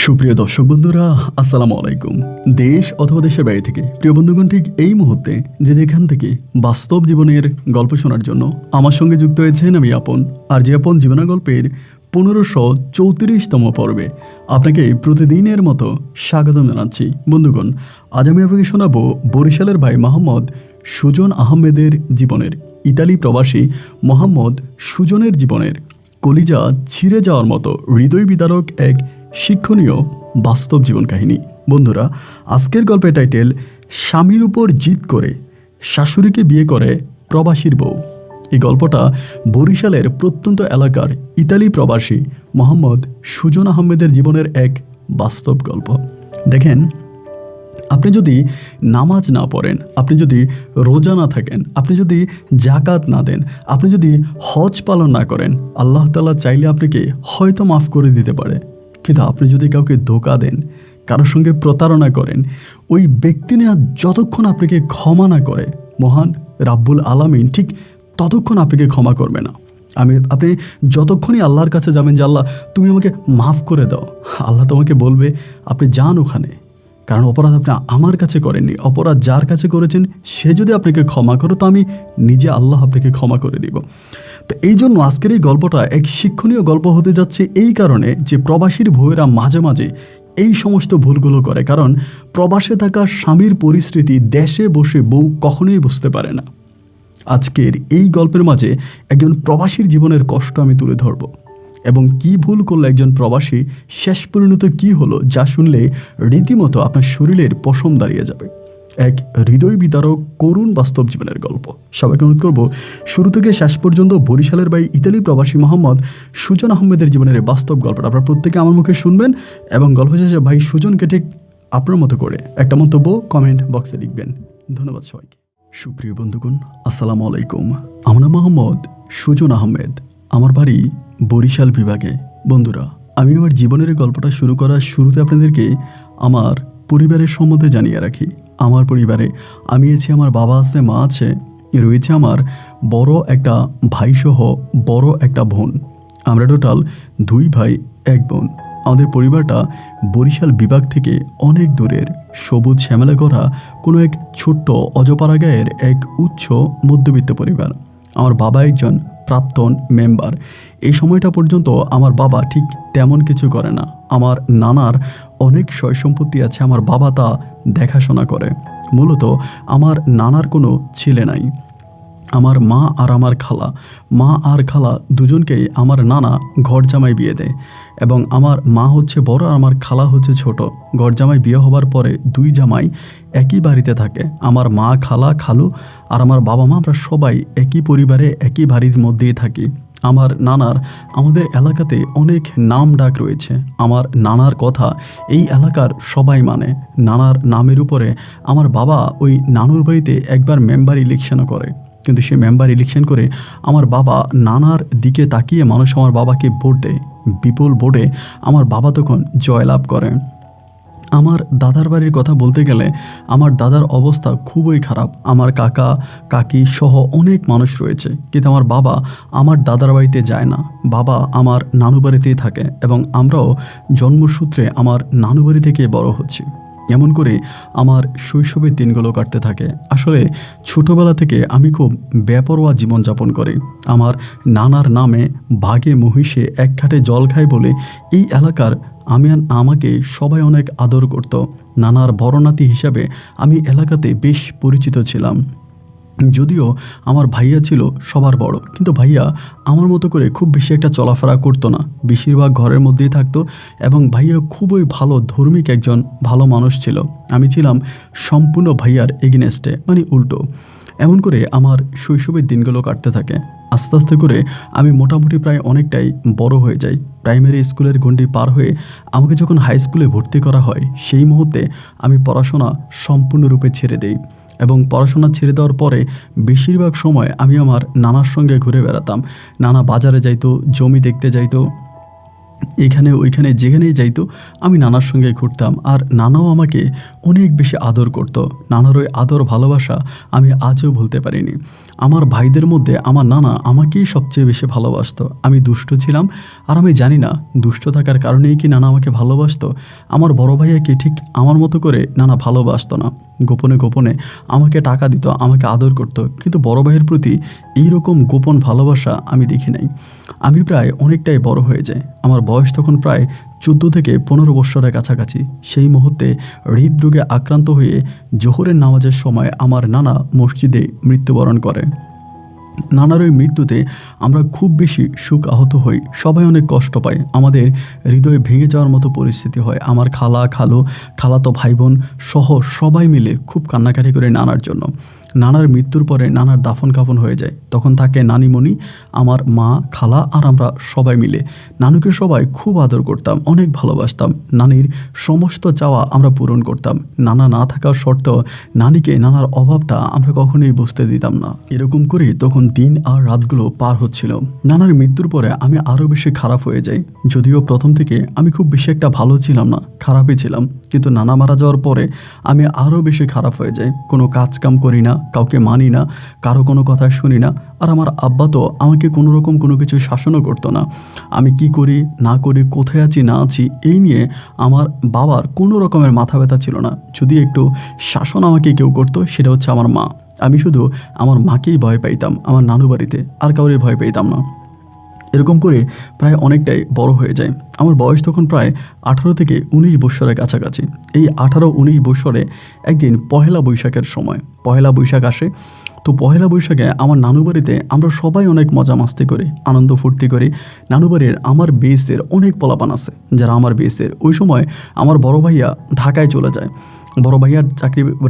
সুপ্রিয় দর্শক বন্ধুরা, আসসালামু আলাইকুম। দেশ অথবা দেশের বাইরে থেকে প্রিয় বন্ধুগণ, ঠিক এই মুহূর্তে যে যেখান থেকে বাস্তব জীবনের গল্প শোনার জন্য আমার সঙ্গে যুক্ত হয়েছেন আমি আপন। আর যে আপন জীবনা গল্পের 1534তম পর্বে আপনাকে প্রতিদিনের মতো স্বাগতম জানাচ্ছি। বন্ধুগণ, আজ আমি আপনাকে শোনাবো বরিশালের ভাই মোহাম্মদ সুজন আহমেদের জীবনের, ইতালি প্রবাসী মোহাম্মদ সুজনের জীবনের কলিজা ছিঁড়ে যাওয়ার মতো হৃদয় বিদারক এক শিক্ষণীয় বাস্তব জীবন কাহিনী। বন্ধুরা, আজকের গল্পের টাইটেল স্বামীর উপর জিদ করে শাশুড়িকে বিয়ে করে প্রবাসীর বউ। এই গল্পটা বরিশালের প্রত্যন্ত এলাকার ইতালি প্রবাসী মোহাম্মদ সুজন আহমেদের জীবনের এক বাস্তব গল্প। দেখেন, আপনি যদি নামাজ না পড়েন, আপনি যদি রোজা না থাকেন, আপনি যদি জাকাত না দেন, আপনি যদি হজ পালন না করেন, আল্লাহ তাআলা চাইলে আপনাকে হয়তো মাফ করে দিতে পারে। কিন্তু আপনি যদি কাউকে ধোঁকা দেন, কারোর সঙ্গে প্রতারণা করেন, ওই ব্যক্তি না যতক্ষণ আপনাকে ক্ষমা না করে, মহান রাব্বুল আলামিন ঠিক ততক্ষণ আপনাকে ক্ষমা করবে না। আপনি যতক্ষণই আল্লাহর কাছে যাবেন যে আল্লাহ তুমি আমাকে মাফ করে দাও, আল্লাহ তোমাকে বলবে আপনি যান ওখানে, কারণ অপরাধ আপনি আমার কাছে করেননি, অপরাধ যার কাছে করেছেন সে যদি আপনাকে ক্ষমা করো তো আমি নিজে আল্লাহ আপনাকে ক্ষমা করে দিব। তো এই জন্য আজকের এই গল্পটা এক শিক্ষণীয় গল্প হতে যাচ্ছে এই কারণে যে প্রবাসীর বউয়েরা মাঝে মাঝে এই সমস্ত ভুলগুলো করে, কারণ প্রবাসে থাকা স্বামীর পরিস্থিতি দেশে বসে বউ কখনোই বুঝতে পারে না। আজকের এই গল্পের মাঝে একজন প্রবাসীর জীবনের কষ্ট আমি তুলে ধরব এবং কি ভুল করলে একজন প্রবাসী শেষ পরিণত কি হলো, যা শুনলে রীতিমতো আপনার শরীরের পশম দাঁড়িয়ে যাবে। এক হৃদয় বিদারক করুণ বাস্তব জীবনের গল্প। সবাইকে অনুরোধ করব শুরু থেকে শেষ পর্যন্ত বরিশালের ভাই ইতালি প্রবাসী মোহাম্মদ সুজন আহমেদের জীবনের বাস্তব গল্পটা আপনারা প্রত্যেকে আমার মুখে শুনবেন এবং গল্প শেষে ভাই সুজনকে ঠিক আপনার মতো করে একটা মন্তব্য কমেন্ট বক্সে লিখবেন। ধন্যবাদ সবাইকে। সুপ্রিয় বন্ধুগণ, আসসালামু আলাইকুম। আমার নাম মোহাম্মদ সুজন আহমেদ, আমার বাড়ি বরিশাল বিভাগে। বন্ধুরা, আমি আমার জীবনের গল্পটা শুরু করার শুরুতে আপনাদেরকে আমার পরিবারের সম্বন্ধে জানিয়ে রাখি। আমার পরিবারে আমি আছি, আমার বাবা আছে, মা আছে, রয়েছে আমার বড় একটা ভাইসহ বড় একটা বোন। আমরা টোটাল 2 ভাই 1 বোন। আমাদের পরিবারটা বরিশাল বিভাগ থেকে অনেক দূরের, সবুজ শ্যামলা করা কোনো এক ছোট্ট অজপাড়া গায়ের এক উচ্চ মধ্যবিত্ত পরিবার। আমার বাবা একজন প্রাক্তন মেম্বার। এই সময়টা পর্যন্ত আমার বাবা ঠিক তেমন কিছু করে না। আমার নানার অনেক সয় সম্পত্তি আছে, আমার বাবা তা দেখাশোনা করে। মূলত আমার নানার কোনো ছেলে নাই। আমার মা আর খালা দুজনকেই আমার নানা ঘর জামাই বিয়ে দেয় এবং আমার মা হচ্ছে বড় আর আমার খালা হচ্ছে ছোট। ঘর জামাই বিয়ে হবার পরে 2 জামাই একই বাড়িতে থাকে। আমার মা, খালা, খালু আর আমার বাবা মা, আমরা সবাই একই পরিবারে একই বাড়ির মধ্যেই থাকি। আমার নানার আমাদের এলাকাতে অনেক নাম ডাক রয়েছে। আমার নানার কথা এই এলাকার সবাই মানে। নানার নামের উপরে আমার বাবা ওই নানুর বাড়িতে একবার মেম্বার ইলেকশনও করে, কিন্তু সে মেম্বার ইলেকশন করে আমার বাবা নানার দিকে তাকিয়ে মানুষ আমার বাবাকে ভোট দেয়। বিপুল ভোটে আমার বাবা তখন জয়লাভ করে। আমার দাদার বাড়ির কথা বলতে গেলে আমার দাদার অবস্থা খুবই খারাপ। আমার কাকা কাকি সহ অনেক মানুষ রয়েছে, কিন্তু আমার বাবা আমার দাদার বাড়িতে যায় না। বাবা আমার নানু বাড়িতেই থাকে এবং আমরাও জন্মসূত্রে আমার নানু বাড়ি থেকে বড় হচ্ছি। এমন করে আমার শৈশবের দিনগুলো কাটতে থাকে। আসলে ছোটোবেলা থেকে আমি খুব বেপরোয়া জীবনযাপন করি। আমার নানার নামে বাঘে মহিষে এক ঘাটে জল খায় বলে এই এলাকার আমাকে সবাই অনেক আদর করত। নানার বড় নাতি হিসাবে আমি এলাকাতে বেশ পরিচিত ছিলাম। যদিও আমার ভাইয়া ছিল সবার বড়, কিন্তু ভাইয়া আমার মতো করে খুব বেশি একটা চলাফেরা করতো না, বেশিরভাগ ঘরের মধ্যেই থাকতো এবং ভাইয়া খুবই ভালো ধার্মিক একজন ভালো মানুষ ছিল। আমি ছিলাম সম্পূর্ণ ভাইয়ার এগেনস্টে, মানে উল্টো। এমন করে আমার শৈশবের দিনগুলো কাটতে থাকে। আস্তে আস্তে করে আমি মোটামুটি প্রায় অনেকটাই বড় হয়ে যাই। প্রাইমারি স্কুলের গণ্ডি পার হয়ে আমাকে যখন হাই স্কুলে ভর্তি করা হয়, সেই মুহূর্তে আমি পড়াশোনা সম্পূর্ণরূপে ছেড়ে দেই এবং পড়াশোনা ছেড়ে দেওয়ার পরে বেশিরভাগ সময় আমি আমার নানার সঙ্গে ঘুরে বেড়াতাম। নানা বাজারে যাইতো, জমি দেখতে যাইতো, এখানে ওইখানে যেখানেই যাইতো আমি নানার সঙ্গে ঘুরতাম, আর নানাও আমাকে অনেক বেশি আদর করতো। নানার ওই আদর ভালোবাসা আমি আজও ভুলতে পারিনি। আমার ভাইদের মধ্যে আমার নানা আমাকেই সবচেয়ে বেশি ভালোবাসতো। আমি দুষ্ট ছিলাম, আর আমি জানি না দুষ্ট থাকার কারণেই কি নানা আমাকে ভালোবাসতো। আমার বড় ভাইয়াকে ঠিক আমার মতো করে নানা ভালোবাসতো না। গোপনে গোপনে আমাকে টাকা দিত, আমাকে আদর করতো, কিন্তু বড় ভাইয়ের প্রতি এইরকম গোপন ভালোবাসা আমি দেখি নাই। আমি প্রায় অনেকটাই বড় হয়ে যাই। আমার বয়স তখন প্রায় 14 থেকে 15 বৎসরের কাছাকাছি। সেই মুহূর্তে হৃদরোগে আক্রান্ত হয়ে জোহরের নামাজের সময় আমার নানা মসজিদে মৃত্যুবরণ করে। নানার ওই মৃত্যুতে আমরা খুব বেশি শোক আহত হই, সবাই অনেক কষ্ট পায়, আমাদের হৃদয় ভেঙে যাওয়ার মতো পরিস্থিতি হয়। আমার খালা, খালু, খালাতো ভাই বোন সহ সবাই মিলে খুব কান্নাকাটি করে নানার জন্য। নানার মৃত্যুর পরে নানার দাফন কাফন হয়ে যায়। তখন থাকে নানিমণি, আমার মা, খালা আর আমরা সবাই মিলে। নানুকে সবাই খুব আদর করতাম, অনেক ভালোবাসতাম। নানির সমস্ত চাওয়া আমরা পূরণ করতাম। নানা না থাকার সত্ত্বেও নানিকে নানার অভাবটা আমরা কখনোই বুঝতে দিতাম না। এরকম করে তখন দিন আর রাতগুলো পার হচ্ছিল। নানার মৃত্যুর পরে আমি আরও বেশি খারাপ হয়ে যাই। যদিও প্রথম থেকে আমি খুব বেশি একটা ভালো ছিলাম না, খারাপই ছিলাম, কিন্তু নানা মারা যাওয়ার পরে আমি আরও বেশি খারাপ হয়ে যাই। কোনো কাজ কাম করি না, কাউকে মানি না, কারো কোনো কথা শুনি না। আর আমার আব্বা তো আমাকে কোনো রকম কোনো কিছু শাসনও করতো না। আমি কি করি না করি, কোথায় আছি না আছি, এই নিয়ে আমার বাবার কোনো রকমের মাথা ব্যথা ছিল না। যদি একটু শাসন আমাকে কেউ করতো, সেটা হচ্ছে আমার মা। আমি শুধু আমার মাকেই ভয় পাইতাম আমার নানু বাড়িতে, আর কাউরে ভয় পাইতাম না। এরকম করে প্রায় অনেকটাই বড় হয়ে যায়। আমার বয়স তখন প্রায় 18 থেকে 19 বৎসরের কাছাকাছি। এই 18-19 বৎসরে একদিন পহেলা বৈশাখের সময়, পহেলা বৈশাখ আসে। তো পহেলা বৈশাখে আমার নানু বাড়িতে আমরা সবাই অনেক মজা মাস্তি করি, আনন্দ ফুর্তি করি। নানু বাড়ির আমার বেসের অনেক পোলাপান আছে যারা আমার বেসের। ওই সময় আমার বড় ভাইয়া ঢাকায় চলে যায়। বড় ভাইয়ার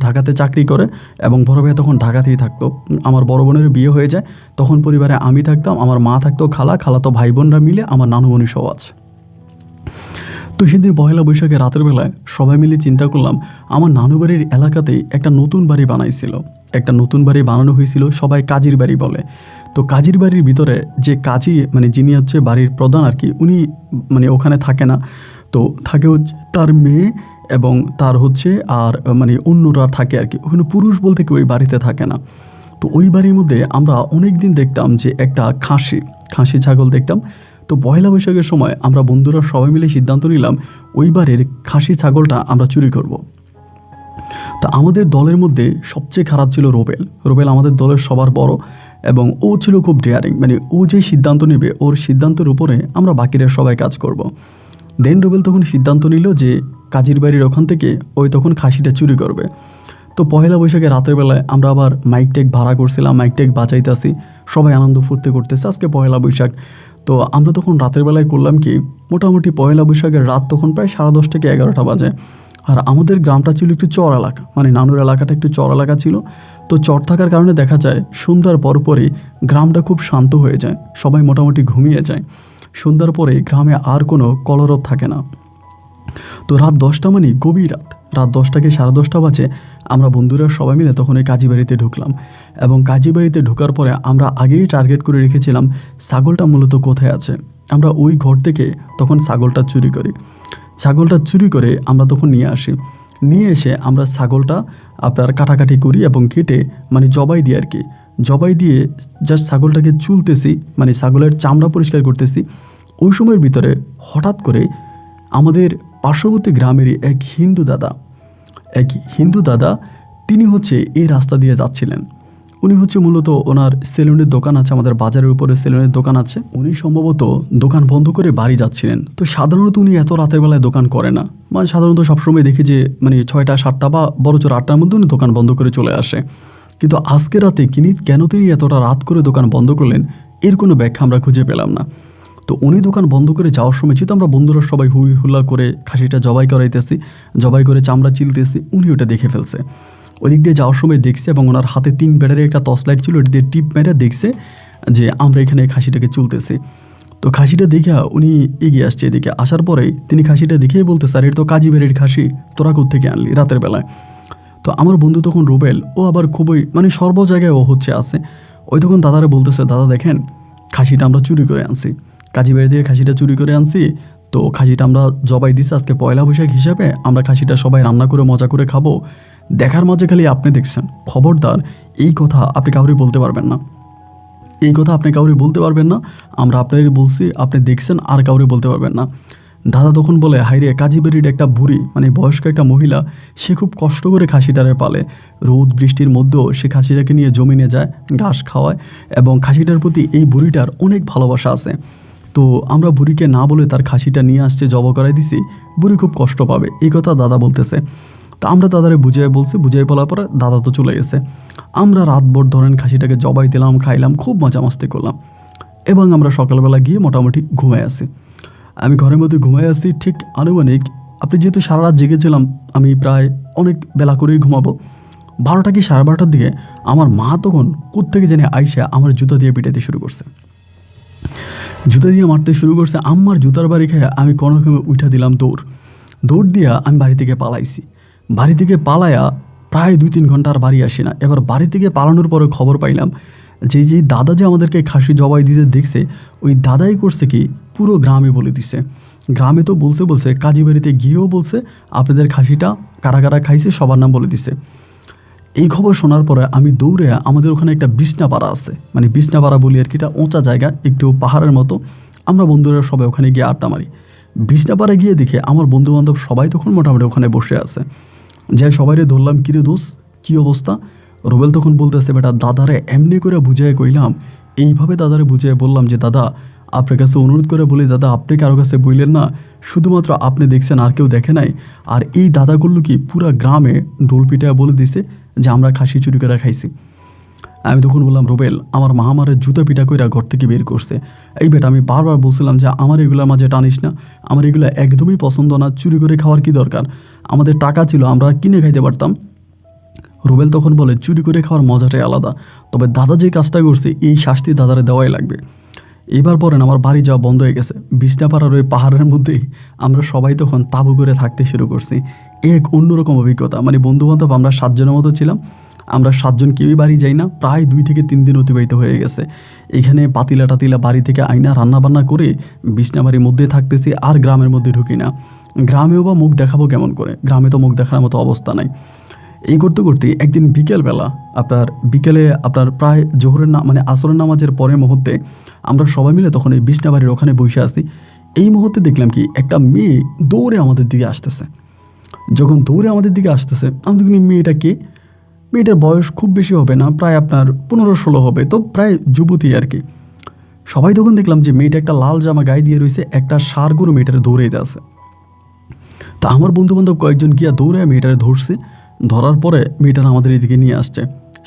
ঢাকাতে চাকরি করে, এবং বড় ভাইয়া তখন ঢাকাতেই থাকতো। আমার বড় বোনের বিয়ে হয়ে যায়, তখন পরিবারে আমি থাকতাম, আমার মা থাকতো, খালাতো ভাই বোনরা মিলে আমার নানু মনি সহ আছে। তো সেদিন পহেলা বৈশাখে রাতের বেলায় সবাই মিলে চিন্তা করলাম, আমার নানু বাড়ির এলাকাতেই একটা নতুন বাড়ি বানাইছিল। একটা নতুন বাড়ি বানানো হয়েছিল, সবাই কাজীর বাড়ি বলে। তো কাজীর বাড়ির ভিতরে যে কাজী, মানে যিনি হচ্ছে বাড়ির প্রধান আর কি, উনি মানে ওখানে থাকে না। তো থাকে হচ্ছে তার মেয়ে এবং তার হচ্ছে আর মানে অন্যরা থাকে আর কি। ওখানে পুরুষ বলতে কেউ ওই বাড়িতে থাকে না। তো ওই বাড়ির মধ্যে আমরা অনেক দিন দেখতাম যে একটা খাসি ছাগল দেখতাম। তো পয়লা বৈশাখের সময় আমরা বন্ধুরা সবাই মিলে সিদ্ধান্ত নিলাম ওই বাড়ির খাসি ছাগলটা আমরা চুরি করব। তা আমাদের দলের মধ্যে সবচেয়ে খারাপ ছিল রুবেল আমাদের দলের সবার বড়, এবং ও ছিল খুব ডেয়ারিং। মানে ও যে সিদ্ধান্ত নেবে, ওর সিদ্ধান্তের উপরে আমরা বাকিরা সবাই কাজ করব। দেন রুবেল তখন সিদ্ধান্ত নিল যে কাজীর বাড়ির ওখান থেকে ওই তখন খাসিটা চুরি করবে। তো পহেলা বৈশাখে রাতের বেলায় আমরা আবার মাইক টেক ভাড়া করছিলাম, মাইক টেক বাজাইতেছি, সবাই আনন্দ ফুর্তি করতেছে, আজকে পহেলা বৈশাখ। তো আমরা তখন রাতের বেলায় করলাম কি, মোটামুটি পহেলা বৈশাখের রাত তখন প্রায় 10:30 থেকে 11টা বাজে। আর আমাদের গ্রামটা ছিল একটু চর এলাকা, মানে নানুর এলাকাটা একটু চর এলাকা ছিল। তো চর থাকার কারণে দেখা যায় সন্ধ্যার পরপরই গ্রামটা খুব শান্ত হয়ে যায়, সবাই মোটামুটি ঘুমিয়ে যায়। সন্ধ্যার পরে গ্রামে আর কোনো কলরব থাকে না। তো রাত 10টা মানে গভীর রাত 10টা কি 10:30 বাজে, আমরা বন্ধুরা সবাই মিলে তখন ওই কাজী বাড়িতে ঢুকলাম। এবং কাজী বাড়িতে ঢোকার পরে আমরা আগেই টার্গেট করে রেখেছিলাম ছাগলটা মূলত কোথায় আছে। আমরা ওই ঘর থেকে তখন ছাগলটা চুরি করে আমরা তখন নিয়ে এসে আমরা ছাগলটা আপনার কাটাকাটি করি এবং কেটে মানে জবাই দিই আর কি। জবাই দিয়ে জাস্ট ছাগলটাকে চুলতেছি, মানে ছাগলের চামড়া পরিষ্কার করতেছি। ওই সময়ের ভিতরে হঠাৎ করে আমাদের পার্শ্ববর্তী গ্রামেরই এক হিন্দু দাদা তিনি হচ্ছে এই রাস্তা দিয়ে যাচ্ছিলেন। উনি হচ্ছে মূলত ওনার সেলুনের দোকান আছে, আমাদের বাজারের উপরে সেলুনের দোকান আছে। উনি সম্ভবত দোকান বন্ধ করে বাড়ি যাচ্ছিলেন। তো সাধারণত উনি এত রাতের বেলায় দোকান করে না, মানে সাধারণত সবসময় দেখি যে মানে 6টা 7টা বা বড়জোর 8টার মধ্যে উনি দোকান বন্ধ করে চলে আসে। কিন্তু আজকে রাতে কেন তিনি এতটা রাত করে দোকান বন্ধ করলেন, এর কোনো ব্যাখ্যা আমরা খুঁজে পেলাম না। তো উনি দোকান বন্ধ করে যাওয়ার সময় যেহেতু আমরা বন্ধুরা সবাই হুল্লা করে খাসিটা জবাই করে চামড়া চিলতেছি, উনি ওটা দেখে ফেলছে। ওদিক দিয়ে যাওয়ার সময় দেখছে এবং ওনার হাতে 3 ব্যাটারি একটা টর্চ লাইট ছিল, ওটা দিয়ে টিপ মেরে দেখছে যে আমরা এখানে খাসিটাকে চুলতেছি। তো খাসিটা দেখে উনি এগিয়ে আসছে, এদিকে আসার পরেই তিনি খাসিটা দেখেই বলতে, স্যার এটা তো কাজী বাড়ির খাসি, তোরা কোত্থেকে আনলি রাতের বেলায়? তো আমার বন্ধু তখন রুবেল, ও আবার খুবই মানে সর্ব জায়গায় ও হচ্ছে আছে। ওই তখন দাদারা বলতেছে, দাদা দেখেন খাসিটা আমরা চুরি করে আনছি, কাজী বাড়ি থেকে খাসিটা চুরি করে আনছি। তো খাসিটা আমরা জবাই দিছি আজকে পয়লা বৈশাখ হিসাবে, আমরা খাসিটা সবাই রান্না করে মজা করে খাবো। দেখার মাঝে খালি আপনি দেখছেন, খবরদার এই কথা আপনি কাউরে বলতে পারবেন না, এই কথা আপনি কাউরে বলতে পারবেন না। আমরা আপনারই বলছি, আপনি দেখছেন আর কাউরে বলতে পারবেন না। দাদা তখন বলে, হাইরে কাজীবাড়ির একটা বুড়ি, মানে বয়স্ক একটা মহিলা, সে খুব কষ্ট করে খাসিটারে পালে। রোদ বৃষ্টির মধ্যেও সে খাসিটাকে নিয়ে জমিনে যায়, ঘাস খাওয়ায়, এবং খাসিটার প্রতি এই বুড়িটার অনেক ভালোবাসা আছে। তো আমরা বুড়িকে না বলে তার খাসিটা নিয়ে আসছে, জব করাই দিছি, বুড়ি খুব কষ্ট পাবে, এই কথা দাদা বলতেছে। তা আমরা দাদারে বুঝিয়ে বলছি, বুঝিয়ে বলার পরে দাদা তো চলে গেছে। আমরা রাতভর ধরেন খাসিটাকে জবাই দিলাম, খাইলাম, খুব মজা মাস্তি করলাম, এবং আমরা সকালবেলা গিয়ে মোটামুটি ঘুমায় আসি। আমি ঘরের মধ্যে ঘুমায় আসি, ঠিক আনুমানিক, আপনি যেহেতু সারা রাত জেগেছিলাম, আমি প্রায় অনেক বেলা করেই ঘুমাবো, 12টা কি 12:30টার দিকে আমার মা তখন কোত্থেকে জানি আইসা আমার জুতা দিয়ে পিটাইতে শুরু করছে, জুতা দিয়ে মারতে শুরু করছে। আমার জুতার বাড়ি খেয়ে আমি কোনো রকমে উঠা দিলাম দৌড় দিয়া আমি বাড়ি থেকে পালাইছি। বাড়ি থেকে পালায়া প্রায় 2-3 ঘন্টা আর বাড়ি আসি না। এবার বাড়ি থেকে পালানোর পরে খবর পাইলাম যে দাদা যে আমাদেরকে খাসি জবাই দিতে দেখছে, ওই দাদাই করছে কি পুরো গ্রামে বলে দিছে। গ্রামে তো বলছে কাজীবাড়িতে গিয়েও বলছে আপনাদের খাসিটা কারা কারা খাইছে সবার নাম বলে দিছে। এই খবর শোনার পরে আমি দৌড়ে, আমাদের ওখানে একটা বিছনাপাড়া আছে, মানে বিছনাপাড়া বলি আর কি, এটা উঁচা জায়গা, একটু পাহাড়ের মতো। আমরা বন্ধুরা সবাই ওখানে গিয়ে আড্ডা মারি। বিছনাপাড়া গিয়ে দেখে আমার বন্ধুবান্ধব সবাই তখন মোটামুটি ওখানে বসে আছে। যাই সবাইরে ধরলাম, কিরে দোষ কী অবস্থা? রুবেল তখন বলতেছে, বেটা দাদারে এমনি করে বুঝিয়ে কইলাম, এইভাবে দাদারে বুঝিয়ে বললাম যে দাদা আপনার কাছে অনুরোধ করে বলি, দাদা আপনি কারো কাছে বললেন না, শুধুমাত্র আপনি দেখছেন, আর কেউ দেখে নাই। আর এই দাদা করলো কি পুরা গ্রামে ডোল পিটায় বলে দিছে যে আমরা খাসি চুরি করে খাইছি। আমি তখন বললাম, রুবেল আমার মা আমারে জুতা পিটা কইরা ঘর থেকে বের করছে। এই বেটা আমি বারবার বলছিলাম যে আমার এগুলোর মাঝে টানিস না, আমার এগুলো একদমই পছন্দ না, চুরি করে খাওয়ার কি দরকার, আমাদের টাকা ছিল আমরা কিনে খাইতে পারতাম। রুবেল তখন বলে, চুরি করে খাওয়ার মজাটাই আলাদা, তবে দাদা যে কাজটা করছে এই শাস্তি দাদারে দেওয়াই লাগবে। এবার পরেন আমার বাড়ি যাওয়া বন্ধ হয়ে গেছে। বিছনাপাড়ার ওই পাহাড়ের মধ্যেই আমরা সবাই তখন তাঁবু করে থাকতে শুরু করছি। এক অন্যরকম অভিজ্ঞতা, মানে বন্ধুবান্ধব আমরা 7 জনের মতো ছিলাম, আমরা 7 জন কেউই বাড়ি যাই না, প্রায় 2 থেকে 3 দিন অতিবাহিত হয়ে গেছে। এখানে পাতিলা টাতিলা বাড়ি থেকে আইনা রান্নাবান্না করে বিছনাবাড়ির মধ্যে থাকতেছি, আর গ্রামের মধ্যে ঢুকি না। গ্রামেও বা মুখ দেখাবো কেমন করে, গ্রামে তো মুখ দেখার মতো অবস্থা নাই। এই করতে করতে একদিন বিকেলবেলা, বিকেলে প্রায় জোহরের মানে আসরের নামাজের পরের মুহূর্তে আমরা সবাই মিলে তখন এই বিছনাবাড়ির ওখানে বসে আসি। এই মুহূর্তে দেখলাম কি একটা মেয়ে দৌড়ে আমাদের দিকে আসতেছে। যখন দৌড়ে আমাদের দিকে আসতেছে, আমি দেখি মেয়েটা কে, মেয়েটার বয়স খুব বেশি হবে না, প্রায় 15-16 হবে, তো প্রায় যুবতী আর কি। সবাই তখন দেখলাম যে মেয়েটা একটা লাল জামা গায়ে দিয়ে রয়েছে, একটা ষাঁড় গরু মেয়েটারে দৌড়াইতে আছে। তা আমার বন্ধুবান্ধব কয়েকজন গিয়া দৌড়ে মেয়েটারে ধরছে, ধরার পরে মেয়েটার আমাদের এদিকে নিয়ে আসছে।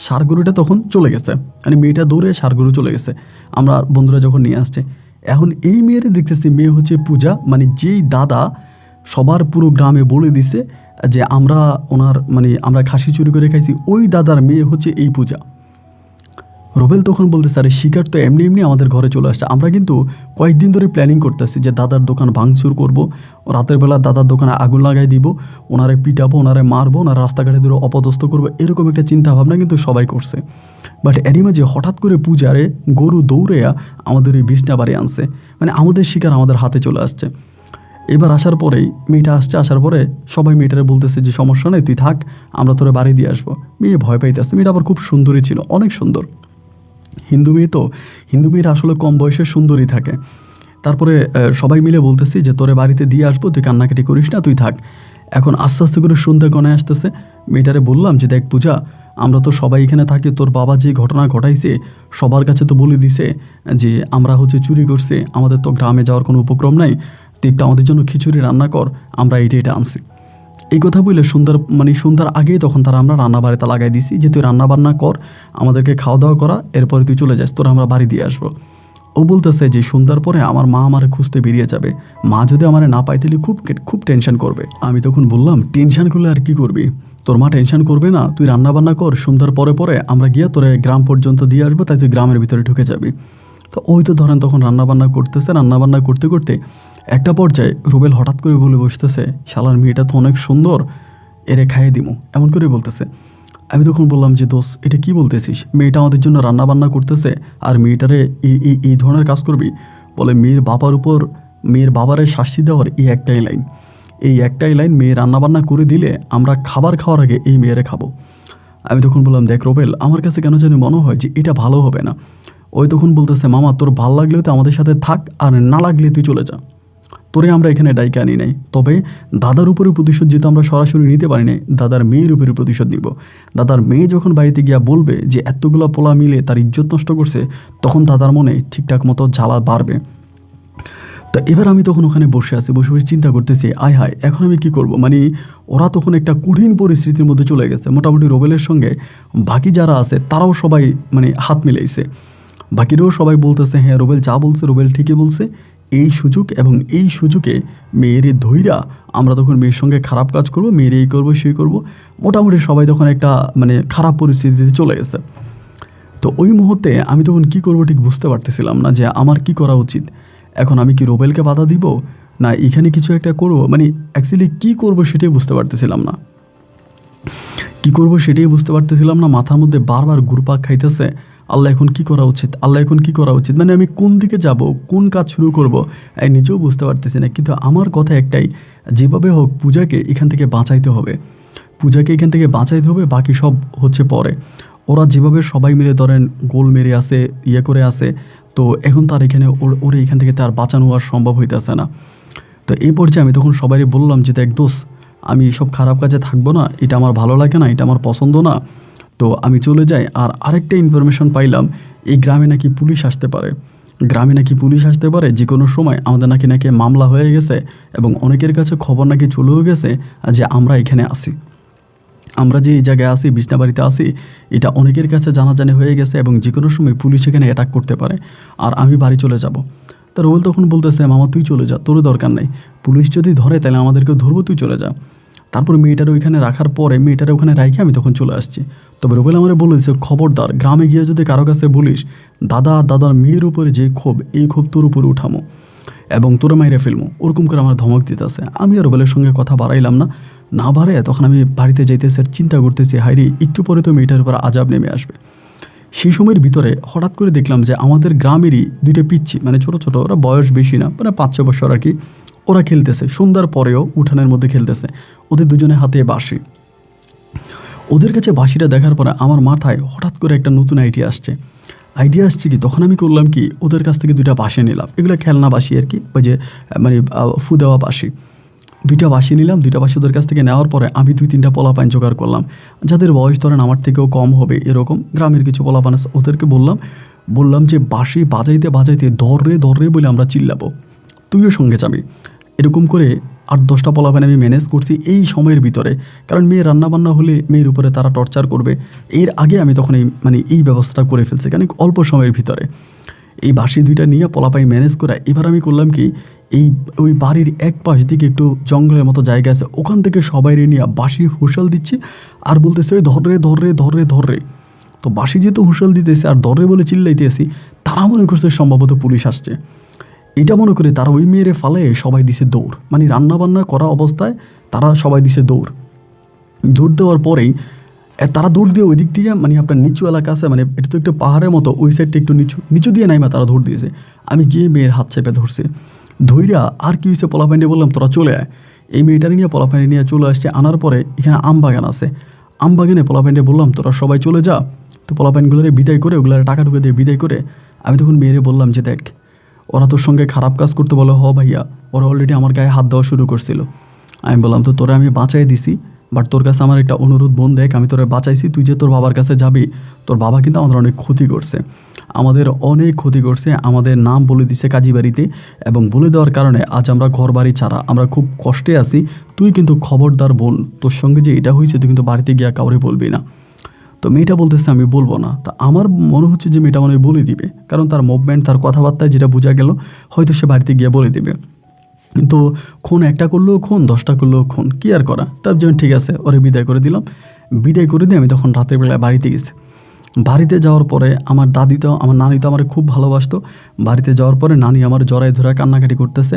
ষাঁড় গরুটা তখন চলে গেছে, মানে মেয়েটা দৌড়ে ষাঁড় গরু চলে গেছে, আমরা বন্ধুরা যখন নিয়ে আসছে। এখন এই মেয়েরে দেখতেছি, মেয়ে হচ্ছে পূজা, মানে যেই দাদা সবার পুরো গ্রামে বলে দিছে যে আমরা আমরা খাসি চুরি করে খাইছি, ওই দাদার মেয়ে হচ্ছে এই পূজা। রুবেল তখন বলতেছে, আরে শিকার তো এমনি এমনি আমাদের ঘরে চলে আসছে, আমরা কিন্তু কয়েকদিন ধরে প্ল্যানিং করতেছি যে দাদার দোকান ভাঙচুর করব, রাতের বেলা দাদার দোকানে আগুন লাগাই দিব, ওনারে পিটাবো, ওনারে মারবো, ওনার রাস্তাঘাটে ধরে অপদস্থ করবো, এরকম একটা চিন্তা ভাবনা কিন্তু সবাই করছে। বাট এরই মাঝে হঠাৎ করে পূজারে গরু দৌড়েয়া আমাদের এই বিছনাবাড়ি আনছে, মানে আমাদের শিকার আমাদের হাতে চলে আসছে। এবার আসার পরেই মেয়েটা আসছে, আসার পরে সবাই মেয়েটারে বলতেছে যে সমস্যা নেই, তুই থাক, আমরা তোরে বাড়ি দিয়ে আসবো। মেয়ে ভয় পাইতেছে, মেয়েটা আবার খুব সুন্দরী ছিল, অনেক সুন্দর। হিন্দু মেয়ে তো, হিন্দু মেয়েরা আসলে কম বয়সে সুন্দরী থাকে। তারপরে সবাই মিলে বলতেছি যে তোরে বাড়িতে দিয়ে আসবো, তুই কান্নাকাটি করিস না, তুই থাক। এখন আস্তে আস্তে করে সন্ধ্যা গণায় আসতেছে। মেয়েটারে বললাম যে দেখ পূজা, আমরা তো সবাই এখানে থাকি, তোর বাবা যে ঘটনা ঘটাইছে সবার কাছে তো বলে দিছে যে আমরা হচ্ছে চুরি করছে, আমাদের তো গ্রামে যাওয়ার কোনো উপক্রম নাই, তুই একটু আমাদের জন্য খিচুড়ি রান্না কর, আমরা এটা আনছি। এই কথা বলে সন্ধ্যার আগেই তখন আমরা রান্না বাড়িতে লাগাই দিছি যে তুই রান্না বান্না কর, আমাদেরকে খাওয়া দাওয়া করা, এরপরে তুই চলে যাস, তোরা আমরা বাড়ি দিয়ে আসবো। ও বলতেছে যে সন্ধ্যার পরে আমার মা আমারে খুঁজতে বেরিয়ে যাবে, মা যদি আমারে না পাই তাহলে খুব টেনশন করবে। আমি তখন বললাম, টেনশন করলে আর কি করবি, তোর মা টেনশন করবে না, তুই রান্না বান্না কর, সন্ধ্যার পরে আমরা গিয়ে তোরে গ্রাম পর্যন্ত দিয়ে আসবো, তাই তুই গ্রামের ভিতরে ঢুকে যাবি। তো ওই তো ধরেন তখন রান্নাবান্না করতেছে, রান্নাবান্না করতে করতে একটা পর্যায়ে রুবেল হঠাৎ করে বলে বসতেছে, শালার মেয়েটা তো অনেক সুন্দর, এরে খাইয়ে দিমু, এমন করে বলতেছে। আমি তখন বললাম যে দোস্ত এটা কি বলতেছিস, মেয়েটা আমাদের জন্য রান্না বান্না করতেছে আর মেয়েটারে এই ধরনের কাজ করবি? বলে মেয়ের বাবার উপর মেয়ের বাবারে শাস্তি দেওয়ার এই একটাই লাইন, এই একটাই লাইন, মেয়ে রান্নাবান্না করে দিলে আমরা খাবার খাওয়ার আগে এই মেয়েরে খাবো। আমি তখন বললাম, দেখ রোবেল, আমার কাছে কেন জানি মনে হয় যে এটা ভালো হবে না। ওই তখন বলতেছে, মামা তোর ভাল লাগলেও তো আমাদের সাথে থাক, আর না লাগলে তুই চলে যা, তোরে আমরা এখানে ডাইকে আনি নাই। তবে দাদার উপরে প্রতিশোধ যেহেতু আমরা সরাসরি নিতে পারি নাই, দাদার মেয়ের উপরে প্রতিশোধ নিব। দাদার মেয়ে যখন বাড়িতে গিয়া বলবে যে এতগুলো পোলা মিলে তার ইজ্জত নষ্ট করছে, তখন দাদার মনে ঠিকঠাক মতো জ্বালা বাড়বে। তো এবার আমি তখন ওখানে বসে আছি, বসে বসে চিন্তা করতেছি, আয় হায় এখন আমি কি করব। মানে ওরা তখন একটা কঠিন পরিস্থিতির মধ্যে চলে গেছে। মোটামুটি রোবেলের সঙ্গে বাকি যারা আছে তারাও সবাই মানে হাত মিলাইছে, বাকিরাও সবাই বলতেছে হ্যাঁ রোবেল যা বলছে রোবেল ঠিকই বলছে। এই সুযোগ এবং এই সুযোগে মেয়েরে ধইরা আমরা তখন মেয়ের সঙ্গে খারাপ কাজ করব, মেয়ের এই করবো সেই করবো। মোটামুটি সবাই তখন একটা মানে খারাপ পরিস্থিতিতে চলে গেছে। তো ওই মুহূর্তে আমি তখন কি করব ঠিক বুঝতে পারতেছিলাম না যে আমার কি করা উচিত। এখন আমি কি রোবেলকে বাধা দিব, না এখানে কিছু একটা করব, মানে অ্যাকচুয়ালি কী করব সেটাই বুঝতে পারতেছিলাম না। কি করব সেটাই বুঝতে পারতেছিলাম না, মাথার মধ্যে বারবার ঘুরপাক খাইতেছে, আল্লাহ এখন কি করা উচিত, আল্লাহ এখন কি করা উচিত, মানে আমি কোন দিকে যাব, কোন কাজ শুরু করব এই নিজেও বুঝতে পারতেছি না। কিন্তু আমার কথা একটাই, যেভাবে হোক পূজাকে এখান থেকে বাঁচাইতে হবে, পূজাকে এখান থেকে বাঁচাইতে হবে, বাকি সব হচ্ছে পরে। ওরা যেভাবে সবাই মিলে ধরেন গোল মেরে আসে, ইয়ে করে আসে, তো এখন তার এখানে ওরে এখান থেকে তার বাঁচানো আর সম্ভব হইতেছে না। তো এই পর্যায়ে আমি তখন সবাই বললাম যে দেখ দোষ, আমি সব খারাপ কাজে থাকবো না, এটা আমার ভালো লাগে না, এটা আমার পছন্দ না, তো আমি চলে যাই। আর আরেকটা ইনফরমেশন পাইলাম, এই গ্রামে নাকি পুলিশ আসতে পারে, গ্রামে নাকি পুলিশ আসতে পারে যে কোনো সময়, আমাদের নাকি নাকি মামলা হয়ে গেছে এবং অনেকের কাছে খবর নাকি চলেও গেছে যে আমরা এখানে আসি, আমরা যে এই জায়গায় আসি, বিছনাবাড়িতে আসি, এটা অনেকের কাছে জানাজানি হয়ে গেছে এবং যে কোনো সময় পুলিশ এখানে অ্যাটাক করতে পারে, আর আমি বাড়ি চলে যাব। তা রোবেল তখন বলতেছে, মামা তুই চলে যা, তোর দরকার নেই, পুলিশ যদি ধরে তাহলে আমাদেরকে ধরবো, তুই চলে যা। তারপর মেয়েটার ওইখানে রাখার পরে মেয়েটার ওখানে রাখে আমি তখন চলে আসছি। তবে রোবেল আমার বলেছে, খবরদার গ্রামে গিয়ে যদি কারো কাছে বলিস দাদার মেয়ের উপরে যে ক্ষোভ, এই ক্ষোভ তোর উপরে উঠামো এবং তোরে মাইরে ফেলবো, ওরকম করে আমার ধমক দিতেছে। আমি আর রোবেলের সঙ্গে কথা বাড়াইলাম না, না বাড়ায় তখন আমি বাড়িতে যাইতেছি আর চিন্তা করতেছি, হাইরে একটু পরে তো মেয়েটার উপর আজাব নেমে আসবে। সেই সময়ের ভিতরে হঠাৎ করে দেখলাম যে আমাদের গ্রামেরই দুইটা পিচ্ছি, মানে ছোটো ছোটো, ওরা বয়স বেশি না, মানে 5-6 বছর আর কি, ওরা খেলতেছে সন্ধ্যার পরেও উঠানের মধ্যে খেলতেছে, ওদের দুজনের হাতে বাঁশি। ওদের কাছে বাঁশিটা দেখার পরে আমার মাথায় হঠাৎ করে একটা নতুন আইডিয়া আসছে কি, তখন আমি করলাম কি, ওদের কাছ থেকে 2টা বাঁশি নিলাম, এগুলো খেলনা বাঁশি আর কি, ওই যে মানে ফু দেওয়া বাঁশি, 2টা বাঁশি নিলাম। 2টা বাঁশি ওদের কাছ থেকে নেওয়ার পরে আমি 2-3টা পোলাপাইন জোগাড় করলাম, যাদের বয়স ধরেন আমার থেকেও কম হবে এরকম, গ্রামের কিছু পোলাপান আছে, ওদেরকে বললাম যে বাঁশি বাজাইতে বাজাইতে ধরে বলে আমরা চিল্লাবো, তুইও সঙ্গে যাবি। এরকম করে 8-10টা পোলাপান আমি ম্যানেজ করছি এই সময়ের ভিতরে, কারণ মেয়ে রান্নাবান্না হলে মেয়ের উপরে তারা টর্চার করবে, এর আগে আমি তখন এই ব্যবস্থাটা করে ফেলছি, কারণ অল্প সময়ের ভিতরে এই বাঁশি 2টা নিয়ে পোলাপাই ম্যানেজ করা। এবার আমি করলাম কি, ওই বাড়ির এক পাশ দিকে একটু জঙ্গলের মতো জায়গা আছে, ওখান থেকে সবাই নিয়ে বাঁশি হুঁশাল দিচ্ছি আর বলতেছে ধরে। তো বাঁশি যেহেতু হুঁশাল দিতেছে আর ধরে বলে চিল্লাইতেছি, তারা মনে করছে সম্ভবত পুলিশ আসছে, এটা মনে করে তারা ওই মেয়েরে ফালে সবাই দিছে দৌড়, মানে রান্নাবান্না করা অবস্থায় তারা সবাই দিছে দৌড় দেওয়ার পরেই তারা দৌড় দিয়ে ওই দিক দিয়ে, মানে আপনার নিচু এলাকা আছে, মানে এটা তো একটু পাহাড়ের মতো, ওই সাইডটা একটু নিচু দিয়ে নাইমা তারা দৌড় দিয়েছে। আমি গিয়ে মেয়ের হাত চেপে ধরছি, ধৈরা আর কি হয়েছে পোলাপাইনে বললাম তোরা চলে আয়, এই মেয়েটারে নিয়ে পোলাপাইনে নিয়ে চলে আসছে। আনার পরে এখানে আম বাগান আছে, আম বাগানে পোলাপাইনে বললাম তোরা সবাই চলে যা। তো পোলাপাইনগুলোরে বিদায় করে, ওগুলোর টাকা ঢুকে দিয়ে বিদায় করে আমি তখন মেয়েরে বললাম যে দেখ, ওরা তোর সঙ্গে খারাপ কাজ করতে বলে, হ ভাইয়া, ওরা অলরেডি আমার গায়ে হাত দেওয়া শুরু করছিল। আমি বললাম তো তোরা আমি বাঁচাই দিছি, বাট তোর কাছে আমার একটা অনুরোধ, বোন দেখ, আমি তোরা বাঁচাইছি, তুই যে তোর বাবার কাছে যাবি, তোর বাবা কিন্তু আমাদের অনেক ক্ষতি করছে, আমাদের নাম বলে দিছে কাজী বাড়িতে, এবং বলে দেওয়ার কারণে আজ আমরা ঘর বাড়ি ছাড়া, আমরা খুব কষ্টে আছি, তুই কিন্তু খবরদার বোন, তোর সঙ্গে যে এটা হয়েছে তুই কিন্তু বাড়িতে গিয়া কাউরে বলবি না। তো মেয়েটা বলতেছে আমি বলবো না। তা আমার মনে হচ্ছে যে মেয়েটা মনে হয় বলে দিবে, কারণ তার মুভমেন্ট, তার কথাবার্তায় যেটা বোঝা গেল, হয়তো সে বাড়িতে গিয়ে বলে দিবে। কিন্তু খুন একটা করলেও খুন, 10টা করলেও খুন, কি আর করা। তার জন্য ঠিক আছে, ওরে বিদায় করে দিলাম। বিদায় করে দিয়ে আমি তখন রাতের বেলায় বাড়িতে গেছি। বাড়িতে যাওয়ার পরে আমার নানি তো আমার খুব ভালোবাসতো। বাড়িতে যাওয়ার পরে নানি আমার জড়ায় ধরে কান্নাকাটি করতেছে,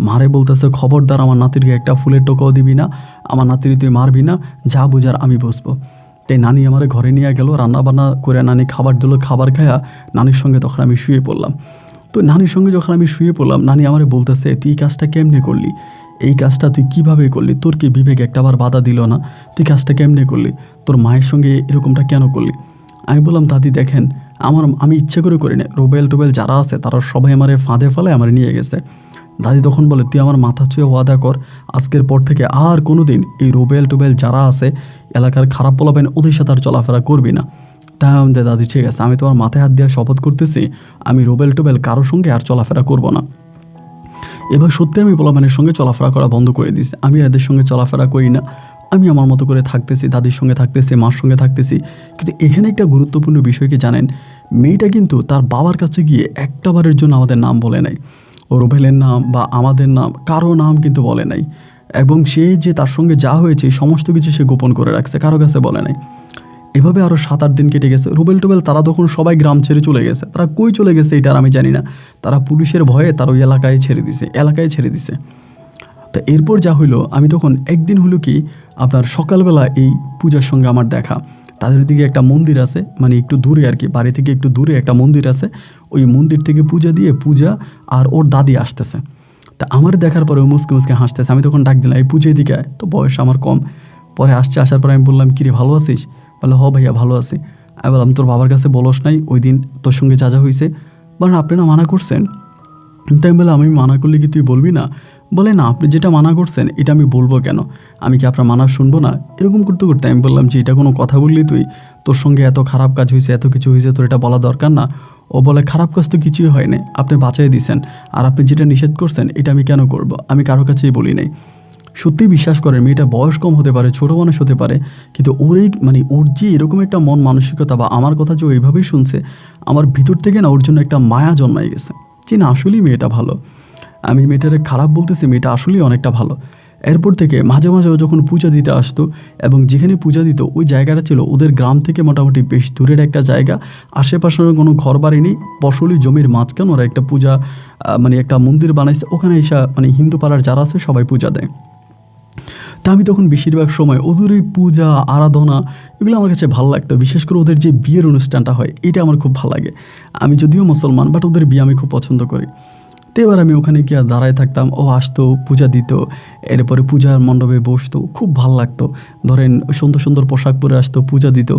মারে বলতেছে খবরদার আমার নাতিরকে একটা ফুলের টোকাও দিবি না, আমার নাতির তুই মারবি না, যা বুঝার আমি বসবো। তাই নানি আমার ঘরে নিয়ে গেল, রান্না বান্না করে নানি খাবার দিল, খাবার খায়া নানির সঙ্গে তখন আমি শুয়ে পড়লাম। তো নানির সঙ্গে যখন আমি শুয়ে পড়লাম, নানি আমারে বলতেছে, তুই এই কাজটা কেমনে করলি, এই কাজটা তুই কিভাবে করলি, তোর কি বিবেক একটাবার বাধা দিল না, তুই কাজটা কেমনে করলি, তোর মায়ের সঙ্গে এরকমটা কেন করলি? আমি বললাম, দাদি দেখেন, আমি ইচ্ছে করে করি না, রোবেল টোবেল যারা আছে তারা সবাই আমারে ফাঁদে ফেলে আমার নিয়ে গেছে। দাদি তখন বলে, তুই আমার মাথা ছুঁয়ে ওয়াদা কর, আজকের পর থেকে আর কোনো দিন এই রোবেল টোবেল যারা আছে এলাকার খারাপ পোলাবেন ওদের সাথে আর চলাফেরা করবি না। তাই আমাদের দাদি, ঠিক আছে, আমি তোমার মাথায় হাত দিয়ে শপথ করতেছি, আমি রোবেল টোবেল কারোর সঙ্গে আর চলাফেরা করব না। এবার সত্যি আমি পোলাপানের সঙ্গে চলাফেরা করা বন্ধ করে দিয়েছি, আমি এদের সঙ্গে চলাফেরা করি না, আমি আমার মতো করে থাকতেছি, দাদির সঙ্গে থাকতেছি, মার সঙ্গে থাকতেছি। কিন্তু এখানে একটা গুরুত্বপূর্ণ বিষয় কি জানেন, মেয়েটা কিন্তু তার বাবার কাছে গিয়ে একটাবারের জন্য আমাদের নাম বলে নাই, ও রোবেলের নাম বা আমাদের নাম কারো নাম কিন্তু বলে নাই। এবং সে যে তার সঙ্গে যা হয়েছে সমস্ত কিছু সে গোপন করে রাখছে, কারো কাছে বলে নাই। এভাবে আরও 7-8 দিন কেটে গেছে। রুবেল টুবেল তারা তখন সবাই গ্রাম ছেড়ে চলে গেছে। তারা কই চলে গেছে এটা আর আমি জানি না, তারা পুলিশের ভয়ে তার ওই এলাকায় ছেড়ে দিছে। তো এরপর যা হইলো, আমি তখন একদিন হলো কি আপনার সকালবেলা এই পূজার সঙ্গে আমার দেখা, তাদের দিকে একটা মন্দির আছে, মানে একটু দূরে আর কি, বাড়ি থেকে একটু দূরে একটা মন্দির আছে, ওই মন্দির থেকে পূজা আর ওর দাদি আসতেছে। তা আমার দেখার পরে ও মুসকে মুসকে হাসতেছে। আমি তখন ডাক দিলাম, এই পূজার দিকে আয়, তো বয়স আমার কম। পরে আসার পরে আমি বললাম, কিরে ভালো আছিস? বলে, হ ভাইয়া ভালো আছি। আমি বললাম, তোর বাবার কাছে বলস নাই ওই দিন তোর সঙ্গে যা হয়েছে? বলেন, আপনি না মানা করছেন। তাই আমি বললাম, আমি মানা করলে কি তুই বলবি না? বলে, না, আপনি যেটা মানা করছেন এটা আমি বলবো কেন, আমি কি আপনার মানা শুনবো না? এরকম করতে করতে আমি বললাম যে, এটা কোনো কথা বললি তুই? তোর সঙ্গে এত খারাপ কাজ হয়েছে, এত কিছু হয়েছে, তোর এটা বলা দরকার না? ও বলে, খারাপ কাজ তো কিছুই হয়নি, আপনি বাঁচাই দিয়েছেন, আর আপনি যেটা নিষেধ করছেন এটা আমি কেন করব, আমি কারো কাছেই বলি নাই। সত্যিই বিশ্বাস করেন, মেয়েটা বয়স কম হতে পারে, ছোটো মানুষ হতে পারে, কিন্তু ওর যে এরকম একটা মন মানসিকতা বা আমার কথা যে ওইভাবেই শুনছে, আমার ভিতর থেকে না ওর জন্য একটা মায়া জন্মাই গেছে যে না, আসলেই মেয়েটা ভালো। আমি মেয়েটারে খারাপ বলতেছি, মেয়েটা আসলেই অনেকটা ভালো। এরপর থেকে মাঝে মাঝে ও যখন পূজা দিতে আসতো, এবং যেখানে পূজা দিত ওই জায়গাটা ছিল ওদের গ্রাম থেকে মোটামুটি বেশ দূরের একটা জায়গা, আশেপাশের কোনো ঘর বাড়ি নেই, ফসলি জমির মাঝখানে ওরা একটা পূজা মানে একটা মন্দির বানাইছে, ওখানে এসে মানে হিন্দু পাড়ার যারা আছে সবাই পূজা দেয়। তা আমি তখন বেশিরভাগ সময় ওদের ওই পূজা আরাধনা এগুলো আমার কাছে ভালো লাগতো। বিশেষ করে ওদের যে বিয়ের অনুষ্ঠানটা হয় এটা আমার খুব ভালো লাগে। আমি যদিও মুসলমান, বাট ওদের বিয়ে আমি খুব পছন্দ করি। তো এবার আমি ওখানে গিয়ে দাঁড়ায় থাকতাম, ও আসতো, পূজা দিত, এরপরে পূজার মণ্ডপে বসতো, খুব ভাল লাগতো। ধরেন সুন্দর সুন্দর পোশাক পরে আসতো, পূজা দিত।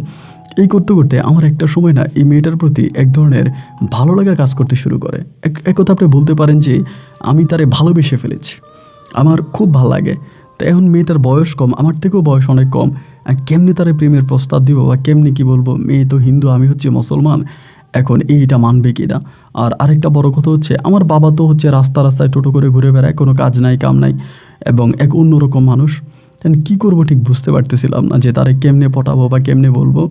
এই করতে করতে আমার একটা সময় না এই মেয়েটার প্রতি এক ধরনের ভালো লাগা কাজ করতে শুরু করে। এক কথা আপনি বলতে পারেন যে আমি তারে ভালোবেসে ফেলেছি, আমার খুব ভাল লাগে। তো এখন মেয়েটার বয়স কম, আমার থেকেও বয়স অনেক কম, কেমনি তারে প্রেমের প্রস্তাব দিব বা কেমনি কি বলবো, মেয়ে তো হিন্দু, আমি হচ্ছে মুসলমান, এখন এইটা মানবে কি না? আর আরেকটা বড় কথা হচ্ছে, আমার বাবা তো হচ্ছে রাস্তায় টোটো করে ঘুরে বেড়ায়, কোনো কাজ নাই কাম নাই, এবং এক অন্যরকম মানুষ। কি করব ঠিক বুঝতে পারতেছিলাম না যে তারে কেমনে পটাবো বা কেমনে বলবো।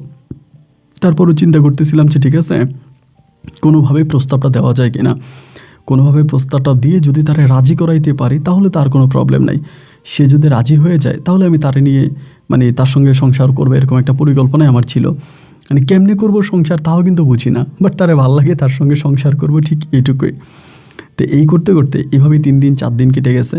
তারপরও চিন্তা করতেছিলাম যে ঠিক আছে, কোনোভাবে প্রস্তাবটা দেওয়া যায় কিনা, কোনোভাবে প্রস্তাবটা দিয়ে যদি তারে রাজি করাইতে পারি তাহলে তার কোনো প্রবলেম নাই। সে যদি রাজি হয়ে যায় তাহলে আমি তারে নিয়ে মানে তার সঙ্গে সংসার করবো, এরকম একটা পরিকল্পনাই আমার ছিল। মানে কেমনে করবো সংসার তাও কিন্তু বুঝি না, বাট তারে ভাল লাগে, তার সঙ্গে সংসার করবো, ঠিক এইটুকুই। তো এই করতে করতে এভাবেই 3 দিন 4 দিন কেটে গেছে।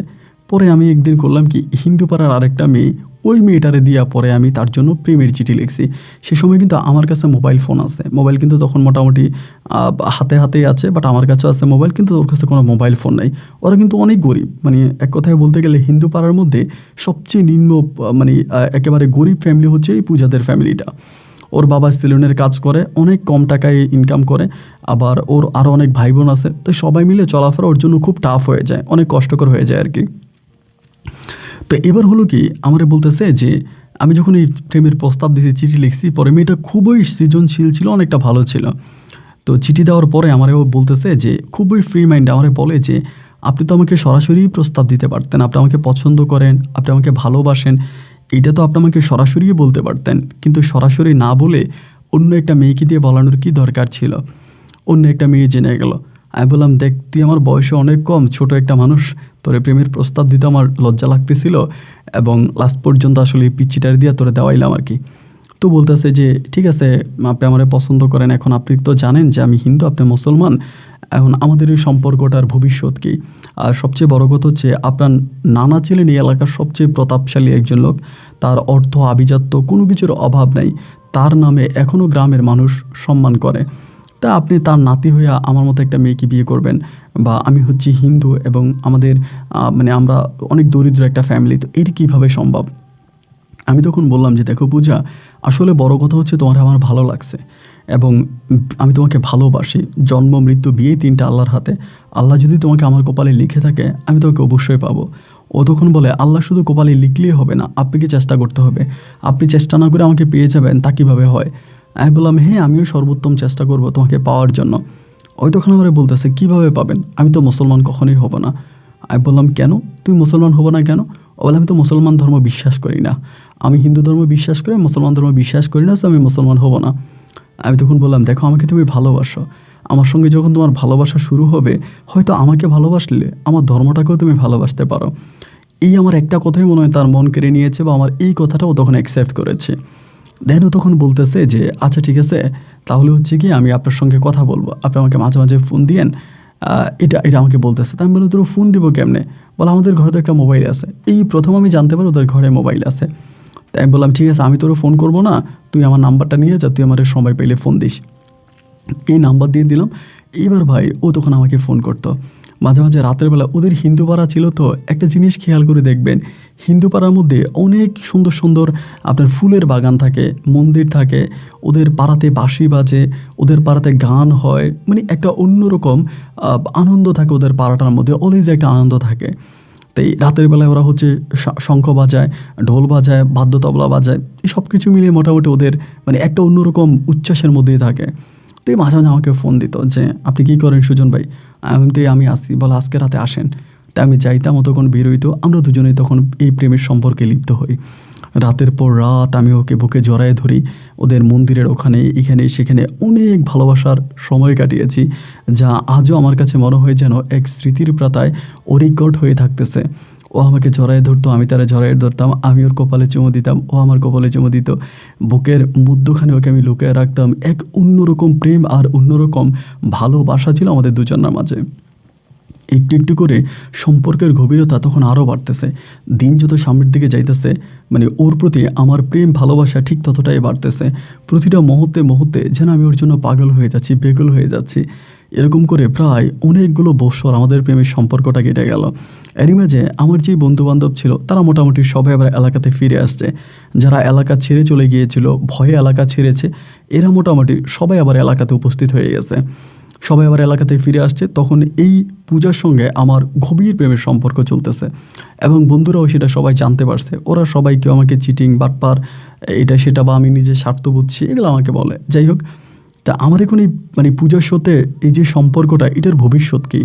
পরে আমি একদিন করলাম কি, হিন্দু পাড়ার আরেকটা মেয়ে, ওই মেয়েটারে দিয়া পরে আমি তার জন্য প্রেমের চিঠি লিখছি। সে সময় কিন্তু আমার কাছে মোবাইল ফোন আছে, মোবাইল কিন্তু তখন মোটামুটি হাতেই আছে, বাট আমার কাছেও আছে মোবাইল, কিন্তু ওর কাছে কোনো মোবাইল ফোন নাই। ওরা কিন্তু অনেক গরিব, মানে এক কথায় বলতে গেলে হিন্দু পাড়ার মধ্যে সবচেয়ে নিম্ন মানে একেবারে গরিব ফ্যামিলি হচ্ছে এই পূজাদের ফ্যামিলিটা। ওর বাবা সেলুনের কাজ করে, অনেক কম টাকায় ইনকাম করে, আবার ওর আরও অনেক ভাই বোন আছে। তো সবাই মিলে চলাফেরা ওর জন্য খুব টাফ হয়ে যায়, অনেক কষ্টকর হয়ে যায় আর কি। তো এবার হলো কি, আমারে বলতেছে যে আমি যখন এই প্রেমের প্রস্তাব দিয়েছি, চিঠি লিখছি, পরে মেয়েটা খুবই সৃজনশীল ছিল, অনেকটা ভালো ছিল। তো চিঠি দেওয়ার পরে আমারও বলতেছে যে খুবই ফ্রি মাইন্ডে আমারে বলে যে আপনি তো আমাকে সরাসরি প্রস্তাব দিতে পারতেন, আপনি আমাকে পছন্দ করেন, আপনি আমাকে ভালোবাসেন, এইটা তো আপনি আমাকে সরাসরি বলতে পারতেন, কিন্তু সরাসরি না বলে অন্য একটা মেয়েকে দিয়ে বলানোর কি দরকার ছিল? অন্য একটা মেয়ে জেনে গেল। আমি বললাম, দেখ তুই আমার বয়সে অনেক কম, ছোট একটা মানুষ, তোরে প্রেমের প্রস্তাব দিতে আমার লজ্জা লাগতেছিল, এবং লাস্ট পর্যন্ত আসলে পিচ্চিটার দিয়ে তোরে দেওয়াইলাম আর কি। তো বলতেছে যে ঠিক আছে, আপনি আমারে পছন্দ করেন, এখন আপনি তো জানেন যে আমি হিন্দু, আপনি মুসলমান, এখন আমাদের এই সম্পর্কটার ভবিষ্যৎ কী? আর সবচেয়ে বড় কথা হচ্ছে আপনার নানা ছিলেন এই এলাকার সবচেয়ে প্রতাপশালী একজন লোক, তার অর্থ আভিজাত্য কোনো কিছুর অভাব নাই, তার নামে এখনও গ্রামের মানুষ সম্মান করে। তা আপনি তার নাতি হইয়া আমার মতো একটা মেয়েকে বিয়ে করবেন, বা আমি হচ্ছি হিন্দু এবং আমাদের মানে আমরা অনেক দরিদ্র একটা ফ্যামিলি, তো এটা কীভাবে সম্ভব? আমি তখন বললাম যে দেখো পূজা, আসলে বড় কথা হচ্ছে তোমার আমার ভালো লাগছে এবং আমি তোমাকে ভালোবাসি। জন্ম মৃত্যু বিয়ে তিনটা আল্লাহর হাতে। আল্লাহ যদি তোমাকে আমার কপালে লিখে থাকে আমি তোমাকে অবশ্যই পাবো। ও তখন বলে আল্লাহ শুধু কপালে লিখলেই হবে না, আপনাকে চেষ্টা করতে হবে। আপনি চেষ্টা না করে আমাকে পেয়ে যাবেন তা কীভাবে হয়? আমি বললাম হ্যাঁ, আমিও সর্বোত্তম চেষ্টা করব তোমাকে পাওয়ার জন্য। ওই তখন আমার বলতেছে কীভাবে পাবেন? আমি তো মুসলমান কখনোই হব না। আমি বললাম কেন? তুই মুসলমান হব না কেন? ও বলে আমি তো মুসলমান ধর্ম বিশ্বাস করি না। আমি হিন্দু ধর্ম বিশ্বাস করি, মুসলমান ধর্ম বিশ্বাস করি না, সো আমি মুসলমান হব না। আমি তখন বললাম দেখো, আমাকে তুমি ভালোবাসো, আমার সঙ্গে যখন তোমার ভালোবাসা শুরু হবে, হয়তো আমাকে ভালোবাসলে আমার ধর্মটাকেও তুমি ভালোবাসতে পারো। এই আমার একটা কথাই মনে হয় তার মন কেড়ে নিয়েছে, বা আমার এই কথাটাও তখন অ্যাকসেপ্ট করেছে। দেন ও তখন বলতেছে যে আচ্ছা ঠিক আছে, তাহলে হচ্ছে কি আমি আপনার সঙ্গে কথা বলবো, আপনি আমাকে মাঝে মাঝে ফোন দিয়েন। এটা এটা আমাকে বলতেছে। তা আমি বললাম তোর ফোন দিব কেমনে? বলে আমাদের ঘরে তো একটা মোবাইল আছে। এই প্রথম আমি জানতে পারি ওদের ঘরে মোবাইল আছে। তাই আমি বললাম ঠিক আছে, আমি তোর ফোন করবো না, তুই আমার নাম্বারটা নিয়ে যা, তুই আমার সময় পেলে ফোন দিস। এই নাম্বার দিয়ে দিলাম। এইবার ভাই ও তখন আমাকে ফোন করতো মাঝে মাঝে রাতের বেলা। ওদের হিন্দু পাড়া ছিল, তো একটা জিনিস খেয়াল করে দেখবেন, হিন্দু পাড়ার মধ্যে অনেক সুন্দর সুন্দর আপনার ফুলের বাগান থাকে, মন্দির থাকে, ওদের পাড়াতে বাঁশি বাজে, ওদের পাড়াতে গান হয়, মানে একটা অন্যরকম আনন্দ থাকে ওদের পাড়াটার মধ্যে, অলওয়েজ একটা আনন্দ থাকে। তাই রাতের বেলায় ওরা হচ্ছে শঙ্খ বাজায়, ঢোল বাজায়, বাদ্য তবলা বাজায়, এই সব কিছু মিলিয়ে মোটামুটি ওদের মানে একটা অন্যরকম উচ্ছ্বাসের মধ্যেই থাকে। তো এই মাঝে মাঝে আমাকে ফোন দিত যে আপনি কী করেন সুজন ভাই? আমি আসি, বলে আজকে রাতে আসেন। তাই আমি যাইতাম, ও তখন বের হইতো, আমরা দুজনেই তখন এই প্রেমের সম্পর্কে লিপ্ত হই। রাতের পর রাত আমি ওকে বুকে জড়ায় ধরি, ওদের মন্দিরের ওখানে এখানে সেখানে অনেক ভালোবাসার সময় কাটিয়েছি, যা আজও আমার কাছে মনে হয় যেন এক স্মৃতির পাতায় অরিকট হয়ে থাকতেছে। ও আমাকে জড়ায় ধরতো, আমি তারা জড়ায় ধরতাম, আমি ওর কপালে চুমু দিতাম, ও আমার কপালে চুমু দিত। বুকের মধ্যখানে ওকে আমি লুকিয়ে রাখতাম। এক অন্যরকম প্রেম আর অন্যরকম ভালোবাসা ছিল আমাদের দুজনের মাঝে। একটু একটু করে সম্পর্কের গভীরতা তখন আরও বাড়তেছে। দিন যত সামনের দিকে যাইতেছে, মানে ওর প্রতি আমার প্রেম ভালোবাসা ঠিক ততটাই বাড়তেছে। প্রতিটা মুহূর্তে মুহূর্তে যেন আমি ওর জন্য পাগল হয়ে যাচ্ছি, বেগুল হয়ে যাচ্ছি। এরকম করে প্রায় অনেকগুলো বছর আমাদের প্রেমের সম্পর্কটা কেটে গেল। এরই মাঝে আমার যে বন্ধুবান্ধব ছিল তারা মোটামুটি সবাই আবার এলাকাতে ফিরে আসছে। যারা এলাকা ছেড়ে চলে গিয়েছিল, ভয়ে এলাকা ছেড়েছে, এরা মোটামুটি সবাই আবার এলাকাতে উপস্থিত হয়ে গেছে। সবাই আবার এলাকাতে ফিরে আসছে। তখন এই পূজার সঙ্গে আমার গভীর প্রেমের সম্পর্ক চলতেছে এবং বন্ধুরাও সেটা সবাই জানতে পারছে। ওরা সবাই কেউ আমাকে চিটিং, বাটপার, এটা সেটা, বা আমি নিজে স্বার্থ বুঝছি, এগুলো আমাকে বলে। যাই হোক, তা আমার এখন এই মানে পূজার সাথে এই যে সম্পর্কটা, এটার ভবিষ্যৎ কী?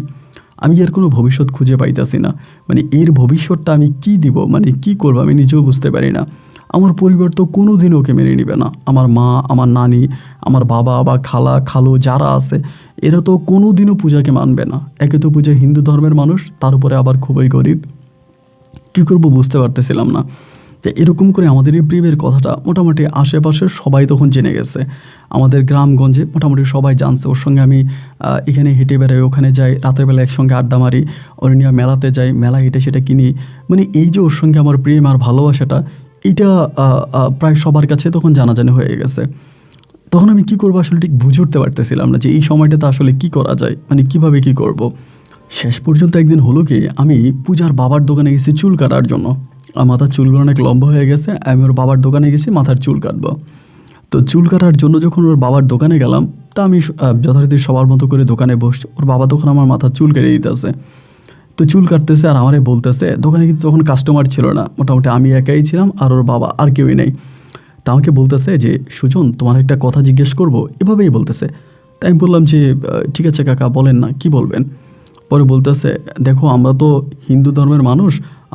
আমি এর কোনো ভবিষ্যৎ খুঁজে পাইতেছি না। মানে এর ভবিষ্যৎটা আমি কি দিব, মানে কি করবো আমি নিজেও বুঝতে পারি না। আমার পরিবার তো কোনো দিন ওকে মেনে নেবে না। আমার মা, আমার নানি, আমার বাবা বা খালা খালু যারা আছে, এরা তো কোনো দিনও পূজাকে মানবে না। একে তো পূজা হিন্দু ধর্মের মানুষ, তার উপরে আবার খুবই গরিব। কী করবো বুঝতে পারতেছিলাম না। তো এরকম করে আমাদের এই প্রেমের কথাটা মোটামুটি আশেপাশের সবাই তখন জেনে গেছে। আমাদের গ্রামগঞ্জে মোটামুটি সবাই জানছে। ওর সঙ্গে আমি এখানে হেঁটে বেড়াই, ওখানে যাই, রাতের বেলা একসঙ্গে আড্ডা মারি, ওর নিয়ে মেলাতে যাই, মেলা হেঁটে সেটা কিনি। মানে এই যে ওর সঙ্গে আমার প্রেম আর ভালোবাসাটা, এটা প্রায় সবার কাছে তখন জানাজানি হয়ে গেছে। তখন আমি কী করবো আসলে ঠিক বুঝে উঠতে পারতেছিলাম না যে এই সময়টাতে আসলে কী করা যায়, মানে কীভাবে কী করব। শেষ পর্যন্ত একদিন হলো কি, আমি পূজার বাবার দোকানে গেছি চুল কাটার জন্য। মাথার চুলগুলো অনেক লম্বা হয়ে গেছে, আমি ওর বাবার দোকানে গেছি মাথার চুল কাটবো। তো চুল কাটার জন্য যখন ওর বাবার দোকানে গেলাম, তা আমি যথারীতি সবার মতো করে দোকানে বসছি। ওর বাবা তখন আমার মাথার চুল কেটে দিতেছে। তো চুল কাটতেছে আর আমারে বলতেছে, দোকানে কিন্তু তখন কাস্টমার ছিল না, মোটামুটি আমি একাই ছিলাম আর ওর বাবা, আর কেউই নেই। তা আমাকে বলতেছে যে সুজন, তোমার একটা কথা জিজ্ঞেস করব, এভাবেই বলতেছে। তাই আমি বললাম যে ঠিক আছে কাকা, বলেন না, কি বলবেন। পরে বলতেছে, দেখো আমরা তো হিন্দু ধর্মের মানুষ,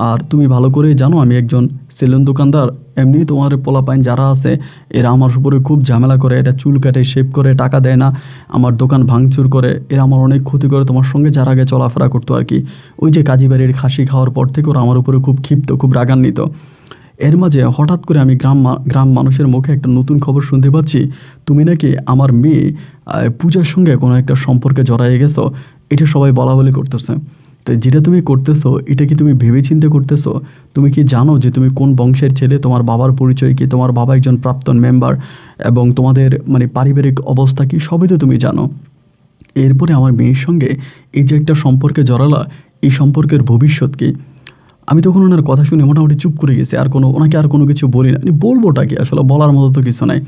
আর তুমি ভালো করেই জানো আমি একজন সেলুন দোকানদার। এমনি তোমার পোলাপাইন যারা আছে এরা আমার উপরে খুব ঝামেলা করে, এটা চুল কাটে, শেভ করে, টাকা দেয় না, আমার দোকান ভাঙচুর করে, এরা আমার অনেক ক্ষতি করে। তোমার সঙ্গে যারা আগে চলাফেরা করতো আর কি, ওই যে কাজী বাড়ির খাসি খাওয়ার পর থেকে ওরা আমার উপরে খুব ক্ষিপ্ত, খুব রাগান্বিত। এর মাঝে হঠাৎ করে আমি গ্রাম মানুষের মুখে একটা নতুন খবর শুনতে পাচ্ছি, তুমি নাকি আমার মেয়ে পূজার সঙ্গে কোনো একটা সম্পর্কে জড়ায়ে গেছো, এটা সবাই বলা বলি করতেছে। তো যেটা তুমি করতেছো এটা কি তুমি ভেবেচিন্তে করতেছো? তুমি কি জানো যে তুমি কোন বংশের ছেলে, তোমার বাবার পরিচয় কি, তোমার বাবা একজন প্রাক্তন মেম্বার, এবং তোমাদের মানে পারিবারিক অবস্থা কি, সবই তো তুমি জানো। এরপরে আমার মেয়ের সঙ্গে এই যে একটা সম্পর্কে জড়ালা, এই সম্পর্কের ভবিষ্যৎ কি? আমি তখন ওনার কথা শুনে মোটামুটি চুপ করে গেছি, ওনাকে আর কোনো কিছু বলি না। বলবোটা কি আসলে, বলার মতো তো কিছু নাই।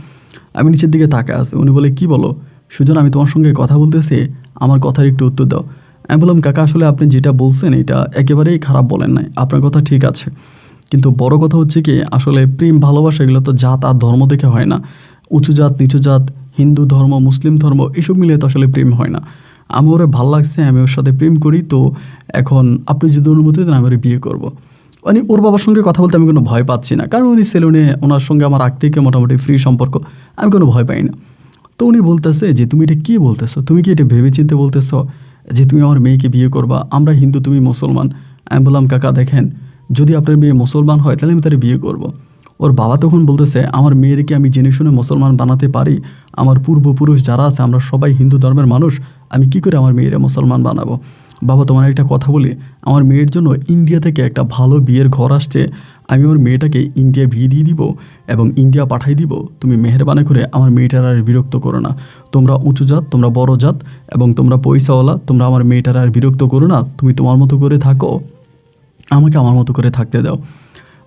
আমি নিচের দিকে তাকায় আছি। উনি বলে, কি বলো সুজন, আমি তোমার সঙ্গে কথা বলতেছি, আমার কথার একটু উত্তর দাও। আমি বললাম, কাকা আসলে আপনি যেটা বলছেন এটা একেবারেই খারাপ বলেন নাই, আপনার কথা ঠিক আছে, কিন্তু বড় কথা হচ্ছে কি, আসলে প্রেম ভালোবাসা এগুলো তো জাত আর ধর্ম দেখে হয় না। উঁচু জাত নিচু জাত, হিন্দু ধর্ম মুসলিম ধর্ম এসব মিলিয়ে তো আসলে প্রেম হয় না। আমি ওরে ভাল লাগছে, আমি ওর সাথে প্রেম করি, তো এখন আপনি যদি অনুমতি দেন আমি ওরে বিয়ে করব। মানে ওর বাবার সঙ্গে কথা বলতে আমি কোনো ভয় পাচ্ছি না, কারণ উনি সেলুনে, ওনার সঙ্গে আমার আগ থেকে মোটামুটি ফ্রি সম্পর্ক, আমি কোনো ভয় পাই না। তো উনি বলতেছে যে তুমি এটা কী বলতেছো, তুমি কি এটা ভেবে চিন্তে বলতেছো যে তুমি আমার মেয়েকে বিয়ে করবা? আমরা হিন্দু, তুমি মুসলমান। আমি বললাম, কাকা দেখেন, যদি আপনার মেয়ে মুসলমান হয় তাহলে আমি তার বিয়ে করব। ওর বাবা তখন বলতেছে, আমার মেয়েরকে আমি জেনে শুনে মুসলমান বানাতে পারি? আমার পূর্বপুরুষ যারা আছে আমরা সবাই হিন্দু ধর্মের মানুষ, আমি কি করে আমার মেয়েরে মুসলমান বানাবো? বাবা, তোমার একটা কথা বলি, আমার মেয়ের জন্য ইন্ডিয়া থেকে একটা ভালো বিয়ের ঘর আসছে, আমি আমার মেয়েটাকে ইন্ডিয়া বিয়ে দিয়ে দিব এবং ইন্ডিয়া পাঠাই দিব। তুমি মেহেরবানি করে আমার মেয়েটার আর বিরক্ত করো না। তোমরা উঁচু জাত, তোমরা বড় জাত এবং তোমরা পয়সাওয়ালা, তোমরা আমার মেয়েটার আর বিরক্ত করো না। তুমি তোমার মতো করে থাকো, আমাকে আমার মতো করে থাকতে দাও।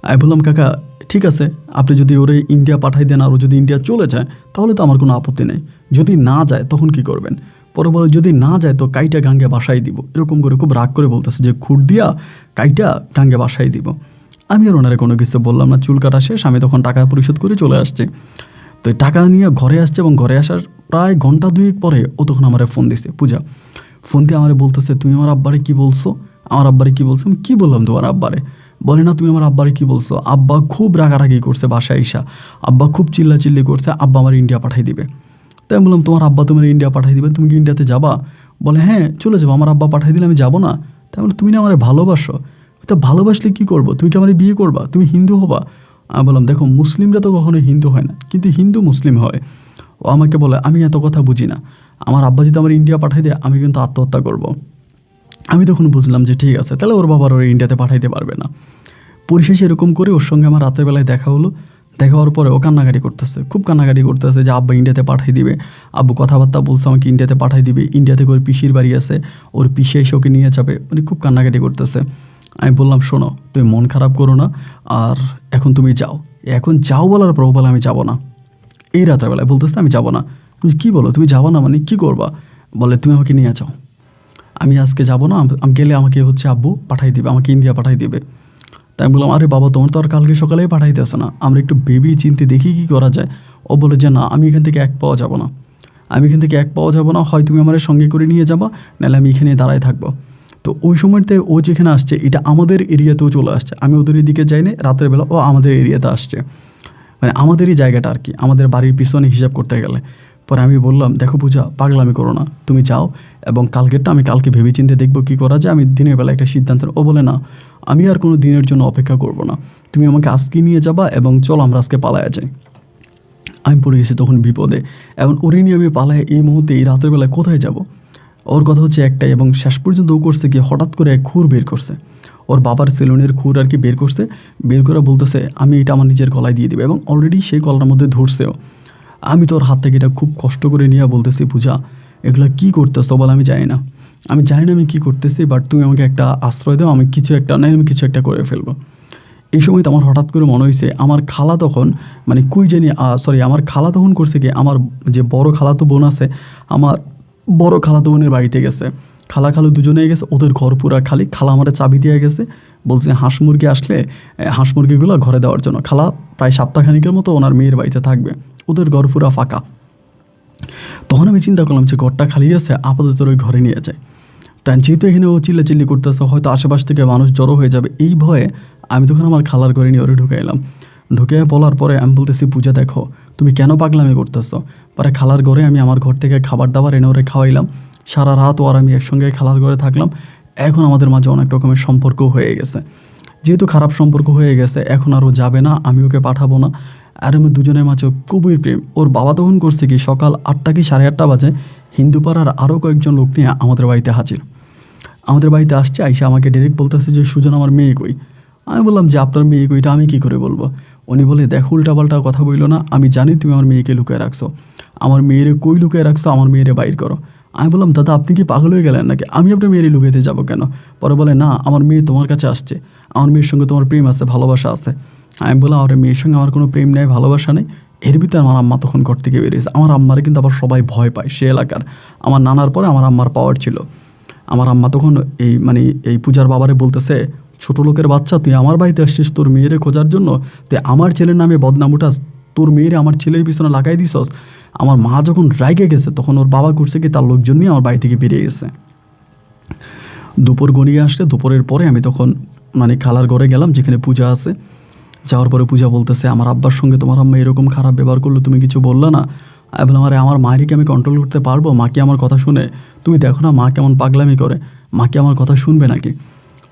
আমি বললাম, কাকা ঠিক আছে, আপনি যদি ওরে ইন্ডিয়া পাঠাই দেন আর ও যদি ইন্ডিয়া চলে যায় তাহলে তো আমার কোনো আপত্তি নেই। যদি না যায় তখন কি করবেন? পরে বলে, যদি না যায় তো কাইটা গাঙ্গে বাসাই দিব। এরকম করে খুব রাগ করে বলতেছে যে খুঁট দিয়া কাইটা গাঙ্গে বাসাই দিব। আমি আর ওনারে কোনো কিছু বললাম না। চুল কাটা শেষ, আমি তখন টাকা পরিশোধ করে চলে আসছি। তো এই টাকা নিয়ে ঘরে আসছে এবং ঘরে আসার প্রায় ঘন্টা দুয়েক পরে ও তখন আমার ফোন দিছে, পূজা। ফোন দিয়ে আমার বলতেছে, তুমি আমার আব্বারে কী বলছো? আমার আব্বারে কী বলছো? আমি কী বললাম তোমার আব্বারে? বলে না, তুমি আমার আব্বারে কী বলছো? আব্বা খুব রাগারাগি করছে বাসায় আইসা, আব্বা খুব চিল্লাচিল্লি করছে, আব্বা আমার ইন্ডিয়া পাঠাই দিবে। তাই আমি বললাম, তোমার আব্বা তোমার ইন্ডিয়া পাঠাই দিবে, তুমি কি ইন্ডিয়াতে যাবা? বলে, হ্যাঁ চলে যাবো, আমার আব্বা পাঠাই দিলে আমি যাবো না? তাই বলে, তুমি না আমার ভালোবাসো? তা ভালোবাসলে কী করবো? তুমি কি আমার বিয়ে করবা? তুমি হিন্দু হবা? আমি বললাম, দেখো মুসলিমরা তো কখনো হিন্দু হয় না, কিন্তু হিন্দু মুসলিম হয়। ও আমাকে বলে, আমি এত কথা বুঝি না, আমার আব্বা যদি আমার ইন্ডিয়া পাঠাই দেয় আমি কিন্তু আত্মহত্যা করব। আমি তখন বুঝলাম যে ঠিক আছে, তাহলে ওর বাবার ওর ইন্ডিয়াতে পাঠাইতে পারবে না। পরিশেষে এরকম করে ওর সঙ্গে আমার রাতের বেলায় দেখা হলো। দেখা হওয়ার পরে ও কান্নাকাটি করতেছে, খুব কান্নাকাটি করতেছে যে আব্বা ইন্ডিয়াতে পাঠাই দিবে। আব্বু কথাবার্তা বলছে আমাকে ইন্ডিয়াতে পাঠাই দিবে, ইন্ডিয়াতে ওর পিসির বাড়ি আছে, ওর পিসি এসে ওকে নিয়ে যাবে, মানে খুব কান্নাকাটি করতেছে। আমি বললাম, শোনো তুমি মন খারাপ করো না, আর এখন তুমি যাও। এখন যাও বলার পর বলে, আমি যাবো না। এই রাতের বেলায় বলতেছে আমি যাবো না। তুমি কী বলো, তুমি যাবো না মানে কী করবা? বলে, তুমি আমাকে নিয়ে যাও। আমি আজকে যাবো না, আমি গেলে আমাকে আব্বু পাঠাই দিবে, আমাকে ইন্ডিয়া পাঠাই দিবে। তাই আমি বললাম, আরে বাবা তোমার তো আর কালকে সকালেই পাঠাইতেছে না, আমরা একটু ভেবেই চিন্তে দেখি কী করা যায়। ও বলে যে না, আমি এখান থেকে এক পাওয়া যাবো না, আমি এখান থেকে এক পাওয়া যাবো না, হয় তুমি আমার সঙ্গে করে নিয়ে যাবা, নাহলে আমি এখানে দাঁড়ায় থাকবো। তো ওই সময়তে ও যেখানে আসছে এটা আমাদের এরিয়াতেও চলে আসছে, আমি ওদের এদিকে যাই না, রাতের বেলা ও আমাদের এরিয়াতে আসছে, মানে আমাদেরই জায়গাটা আর কি, আমাদের বাড়ির পিছনে হিসাব করতে গেলে। পরে আমি বললাম, দেখো পূজা, পাগলামি করো না, তুমি যাও এবং কালকেরটা আমি কালকে ভেবে চিন্তে দেখবো কী করা যায়, আমি দিনের বেলা একটা সিদ্ধান্ত। ও বলে, না আমি আর কোনো দিনের জন্য অপেক্ষা করব না, তুমি আমাকে আজকে নিয়ে যাবা এবং চলো আমরা আজকে পালায়া যাই। আমি পড়ে গেছি তখন বিপদে, এবং ওরে নিয়ে আমি পালায় এই মুহূর্তে এই রাতের বেলায় কোথায় যাব? ওর কথা হচ্ছে একটাই, এবং শেষ পর্যন্ত ও করছে কি, হঠাৎ করে এক খুর বের করছে, ওর বাবার সেলুনের খুর আর কি বের করছে। বের করে বলতেছে, আমি এটা আমার নিজের গলায় দিয়ে দেবে, এবং অলরেডি সেই গলার মধ্যে ধরছেও। আমি তোর হাত থেকে এটা খুব কষ্ট করে নিয়ে বলতেছি, পূজা এগুলো কী করতেছো? বলে, আমি জানি না, আমি জানি না আমি কী করতেছি, বাট তুমি আমাকে একটা আশ্রয় দাও, আমি কিছু একটা নাই, আমি কিছু একটা করে ফেলবো। এই সময় তো আমার হঠাৎ করে মনে হয়েছে আমার খালা তখন, মানে কুই জানি আমার খালা তখন করছে কি, আমার যে বড় খালাতো বোন আছে, আমার বড় খালাতো বোনের বাড়িতে গেছে, খালা খালু দুজনেই গেছে, ওদের ঘর পুরা খালি। খালা আমার চাবি দিয়ে গেছে, বলছে হাঁস মুরগি আসলে হাঁস মুরগিগুলো ঘরে দেওয়ার জন্য। খালা প্রায় সপ্তাহখানিকের মতো ওনার মেয়ের বাড়িতে থাকবে, ওদের ঘর পুরা ফাঁকা। তখন আমি চিন্তা করলাম যে ঘরটা খালি আছে, আপাতত ওই ঘরে নিয়ে যায়। তাই যেহেতু এখানে ও চিল্লাচিল্লি করতেছে, হয়তো আশেপাশ থেকে মানুষ জড়ো হয়ে যাবে, এই ভয়ে আমি তখন আমার খালার ঘরে নিয়ে ওরে ঢুকাইলাম। ঢুকে বলার পরে আমি বলতেছি, পূজা দেখো তুমি কেন পাগলামি করতেছো? পরে খালার ঘরে আমি আমার ঘর থেকে খাবার দাবার এনে ওরে খাওয়াইলাম। সারা রাত ও আর আমি একসঙ্গে খালার ঘরে থাকলাম। এখন আমাদের মাঝে অনেক রকমের সম্পর্ক হয়ে গেছে। যেহেতু খারাপ সম্পর্ক হয়ে গেছে, এখন আর ও যাবে না, আমি ওকে পাঠাবো না। আর আমি দুজনের মাঝে খুবই প্রেম। ওর বাবা তখন করছে কি, সকাল 8টা কি 8:30 বাজে হিন্দু পাড়ার আরও কয়েকজন লোক নিয়ে আমাদের বাড়িতে হাজির। আমাদের বাড়িতে আসছে, আইসা আমাকে ডাইরেক্ট বলতেছে যে সুজন আমার মেয়ে কই। আমি বললাম যে আপনার মেয়ে কইটা আমি কী করে বলবো। উনি বলে দেখো উল্টাপাল্টা কথা বললো না, আমি জানি তুমি আমার মেয়েকে লুকিয়ে রাখছো, আমার মেয়েরে কই লুকিয়ে রাখছো, আমার মেয়েরে বাইর করো। আমি বললাম দাদা আপনি কি পাগল হয়ে গেলেন নাকি, আমি আপনার মেয়েরে লুকাইতে যাবো কেন। পরে বলে না আমার মেয়ে তোমার কাছে আসছে, আমার মেয়ের সঙ্গে তোমার প্রেম আছে, ভালোবাসা আছে। আমি বললাম আমার মেয়ের সঙ্গে আমার কোনো প্রেম নেই, ভালোবাসা নেই। এর ভিতরে আমার আম্মা তখন ঘর থেকে বেরিয়েছে। আমার আম্মারে কিন্তু আবার সবাই ভয় পায় সে এলাকার। আমার নানার পরে আমার আম্মার পাওয়ার ছিল। আমার আম্মা তখন এই পূজার বাবারে বলতেছে ছোট লোকের বাচ্চা, তুই আমার বাড়িতে আসছিস তোর মেয়েরে খোঁজার জন্য, তুই আমার ছেলের নামে বদনাম উঠাস, তোর মেয়েরে আমার ছেলের পিছনে লাগাই দিছস। আমার মা যখন রাইগে গেছে তখন ওর বাবা করছে কি তার লোকজন নিয়ে আমার বাড়ি থেকে বেরিয়ে গেছে। দুপুর গড়িয়ে আসলে দুপুরের পরে আমি তখন খালার ঘরে গেলাম যেখানে পূজা আছে। যাওয়ার পরে পূজা বলতেছে আমার আব্বার সঙ্গে তোমার আম্মা এরকম খারাপ ব্যবহার করলো, তুমি কিছু বললা না। আমি বললাম আরে আমার মায়েরই কি আমি কন্ট্রোল করতে পারবো, মা কি আমার কথা শুনে, তুমি দেখো না মা কেমন পাগলামি করে, মা কি আমার কথা শুনবে নাকি।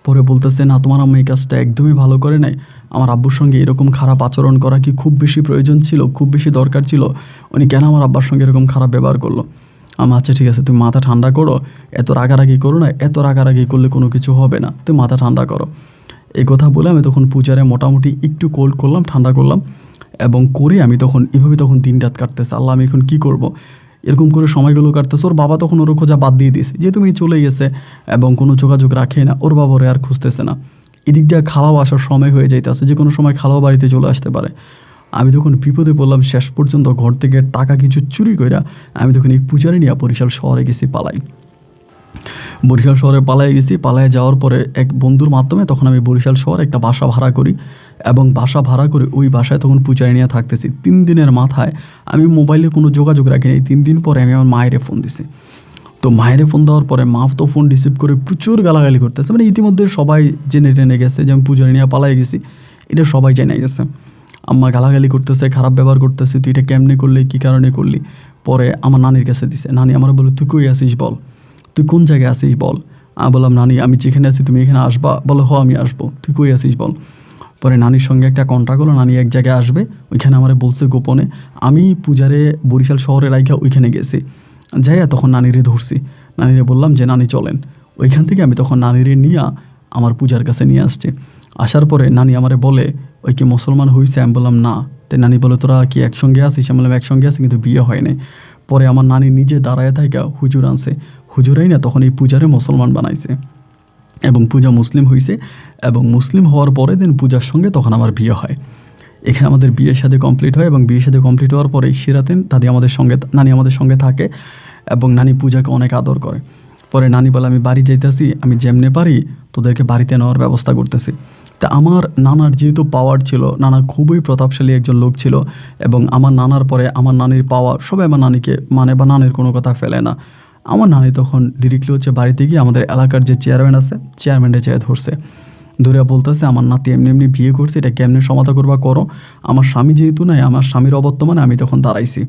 পরে বলতেছে না তোমার আম্মা এই কাজটা একদমই ভালো করে নাই, আমার আব্বুর সঙ্গে এরকম খারাপ আচরণ করা কি খুব বেশি প্রয়োজন ছিল, খুব বেশি দরকার ছিল, উনি কেন আমার আব্বার সঙ্গে এরকম খারাপ ব্যবহার করলো। আমার আচ্ছা ঠিক আছে তুমি মাথা ঠান্ডা করো, এত রাগারাগি করো না, এত রাগারাগি করলে কোনো কিছু হবে না, তুমি মাথা ঠান্ডা করো। এই কথা বলে আমি তখন পূজারে মোটামুটি একটু কোল্ড করলাম, ঠান্ডা করলাম এবং করে আমি তখন এভাবে তখন দিন রাত কাটতেছে, আল্লাহ আমি এখন কী করব। এরকম করে সময়গুলো কাটতেছে। ওর বাবা তখন ওর খোঁজা বাদ দিয়ে দিয়েছে, যেহেতু মেয়ে চলে গেছে এবং কোনো যোগাযোগ রাখে না, ওর বাবা ওরে আর খুঁজতেছে না। এদিক দিয়ে খালাও আসার সময় হয়ে যাইতেছে, যে কোনো সময় খালাও বাড়িতে চলে আসতে পারে। আমি তখন বিপদে পড়লাম, শেষ পর্যন্ত ঘর থেকে টাকা কিছু চুরি কইরা আমি তখন এই পূজারে নিয়ে বরিশাল শহরে গেছি পালাই। বরিশাল শহরে পালায় গেছি। পালায় যাওয়ার পরে এক বন্ধুর মাধ্যমে তখন আমি বরিশাল শহরে একটা বাসা ভাড়া করি এবং বাসা ভাড়া করে ওই বাসায় তখন পূজারি নিয়ে থাকতেছি। 3 দিনের মাথায় আমি মোবাইলে কোনো যোগাযোগ রাখিনি। 3 দিন পরে আমি আমার মায়েরে ফোন দিছি। তো মায়েরে ফোন দেওয়ার পরে মা তো ফোন রিসিভ করে প্রচুর গালাগালি করতেছে, ইতিমধ্যে সবাই জেনে টেনে গেছে যে আমি পূজারি নিয়ে পালাই গেছি, এটা সবাই জেনে গেছে। আম্মা গালাগালি করতেছে, খারাপ ব্যবহার করতেছে, তুই এটা কেমনে করলি, কী কারণে করলি। পরে আমার নানির কাছে দিছে। নানি আমার বলে তুই কই আসিস বল, তুই কোন জায়গায় আসিস বল। আমি বললাম নানি আমি যেখানে আছি তুমি এখানে আসবা। বলো হ আমি আসবো, তুই কই আসিস বল। পরে নানির সঙ্গে একটা কন্ট্যাক্ট হলো, নানি এক জায়গায় আসবে, ওইখানে আমার বলছে গোপনে। আমি পূজারে বরিশাল শহরে রাইখা ওইখানে গেছি। যাইয়া তখন নানিরে ধরছি, নানিরে বললাম যে নানি চলেন। ওইখান থেকে আমি তখন নানিরে নিয়ে আমার পূজার কাছে নিয়ে আসছি। আসার পরে নানি আমারে বলে ওই কি মুসলমান হয়েছে। আমি বললাম না। তাই নানি বলে তোরা কি একসঙ্গে আসিস। আমি বললাম একসঙ্গে আছি কিন্তু বিয়ে হয় নাই। পরে আমার নানি নিজে দাঁড়ায় থাকা হুজুর আনছে, হুজুরাই না তখন এই পূজারে মুসলমান বানাইছে এবং পূজা মুসলিম হয়েছে। এবং মুসলিম হওয়ার পরে দিন পূজার সঙ্গে তখন আমার বিয়ে হয়। এখানে আমাদের বিয়ের সাথে কমপ্লিট হয় এবং বিয়ের সাথে কমপ্লিট হওয়ার পরে সিরাতেন নানি আমাদের সঙ্গে থাকে এবং নানি পূজাকে অনেক আদর করে। পরে নানি বলে আমি বাড়ি যাইতেছি, আমি যেমনে পারি তোদেরকে বাড়িতে নেওয়ার ব্যবস্থা করতেছি। তা আমার নানার যেহেতু পাওয়ার ছিল, নানা খুবই প্রতাপশালী একজন লোক ছিল এবং আমার নানার পরে আমার নানির পাওয়ার সবাই আমার নানিকে মানে বা নানির কোনো কথা ফেলে না। আমার নানি তখন ডিরেক্টলি বাড়িতে গিয়ে আমাদের এলাকার যে চেয়ারম্যান আছে চেয়ারম্যানটা চেয়ে ধরছে, ধরে বলতেছে আমার নাতি এমনি এমনি বিয়ে করছে, এটা কেমনে সমাধা করবা করো। আমার স্বামী যেহেতু নাই, আমার স্বামীর অবর্তমানে আমি তখন দাঁড়াইছি,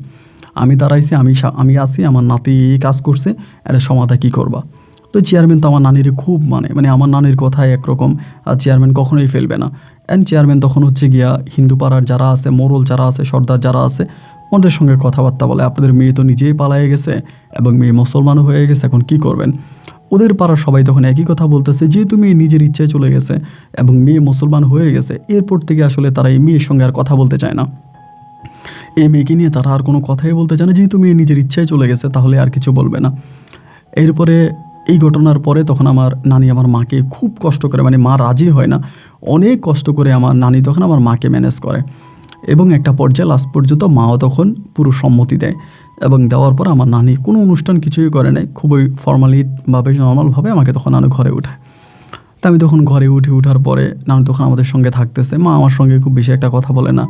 আমি আসি, আমার নাতি এই কাজ করছে, এটা সমাধা কী করবা। তো চেয়ারম্যান তো আমার নানির খুব মানে আমার নানির কথায় একরকম, চেয়ারম্যান কখনোই ফেলবে না। অ্যান্ড চেয়ারম্যান তখন গিয়া হিন্দু পাড়ার যারা আছে, মোড়ল যারা আছে, সর্দার যারা আছে, ওদের সঙ্গে কথাবার্তা বলে আপনাদের মেয়ে তো নিজেই পালায়ে গেছে এবং মেয়ে মুসলমানও হয়ে গেছে, এখন কি করবেন। ওদের পাড়ার সবাই তখন একই কথা বলতেছে, যেহেতু মেয়ে নিজের ইচ্ছায় চলে গেছে এবং মেয়ে মুসলমান হয়ে গেছে, এরপর থেকে আসলে তারা এই মেয়ের সঙ্গে আর কথা বলতে চায় না। এই মেয়েকে নিয়ে তারা আর কোনো কথাই বলতে চায় না, যেহেতু মেয়ে নিজের ইচ্ছায় চলে গেছে তাহলে আর কিছু বলবে না। এরপরে এই ঘটনার পরে তখন আমার নানি আমার মাকে খুব কষ্ট করে, মা রাজি হয় না, অনেক কষ্ট করে আমার নানি তখন আমার মাকে ম্যানেজ করে এবং একটা পর্যায়ে লাস্ট পর্যন্ত মাও তখন পুরো সম্মতি দেয় এবং দেওয়ার পর আমার নানি কোনো অনুষ্ঠান কিছুই করে নাই, খুবই ফর্মালিভাবে নর্মালভাবে আমাকে তখন নানু ঘরে উঠায়। তা আমি তখন ঘরে ওঠার পরে নানু তখন আমাদের সঙ্গে থাকতেছে। মা আমার সঙ্গে খুব বেশি একটা কথা বলে না,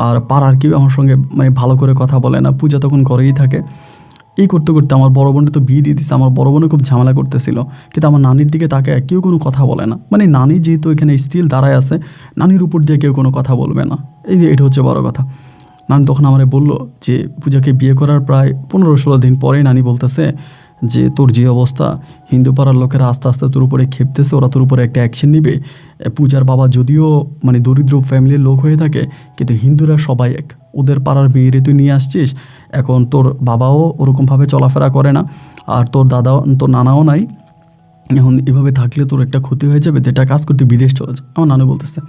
আর পাড়ার কেউ আমার সঙ্গে ভালো করে কথা বলে না। পূজা তখন ঘরেই থাকে। এই করতে করতে আমার বড় বোনটা তো বিয়ে দিয়ে দিচ্ছে, আমার বড় বোনে খুব ঝামেলা করতেছিল, কিন্তু আমার নানির দিকে তাকে কেউ কোনো কথা বলে না। নানি যেহেতু এখানে স্টিল দাঁড়ায় আছে, নানির উপর দিয়ে কেউ কোনো কথা বলবে না। এই যে এটা হচ্ছে বড় কথা। নানি তখন আমারে বললো যে পূজাকে বিয়ে করার প্রায় 15-16 দিন পরে নানি বলতেছে যে তোর যে অবস্থা, হিন্দু পাড়ার লোকেরা আস্তে আস্তে তোর উপরে খেপতেছে, ওরা তোর উপরে একটা অ্যাকশন নিবে। পূজার বাবা যদিও দরিদ্র ফ্যামিলির লোক হয়ে থাকে, কিন্তু হিন্দুরা সবাই এক, ওদের পাড়ার মেয়েরে তুই নিয়ে আসছিস, এখন তোর বাবাও ওরকমভাবে চলাফেরা করে না, আর তোর নানাও নাই, এখন এভাবে থাকলে তোর একটা ক্ষতি হয়ে যাবে, তো এটা কাজ করতে বিদেশ চলে যা। আমার নানু বলতেছে।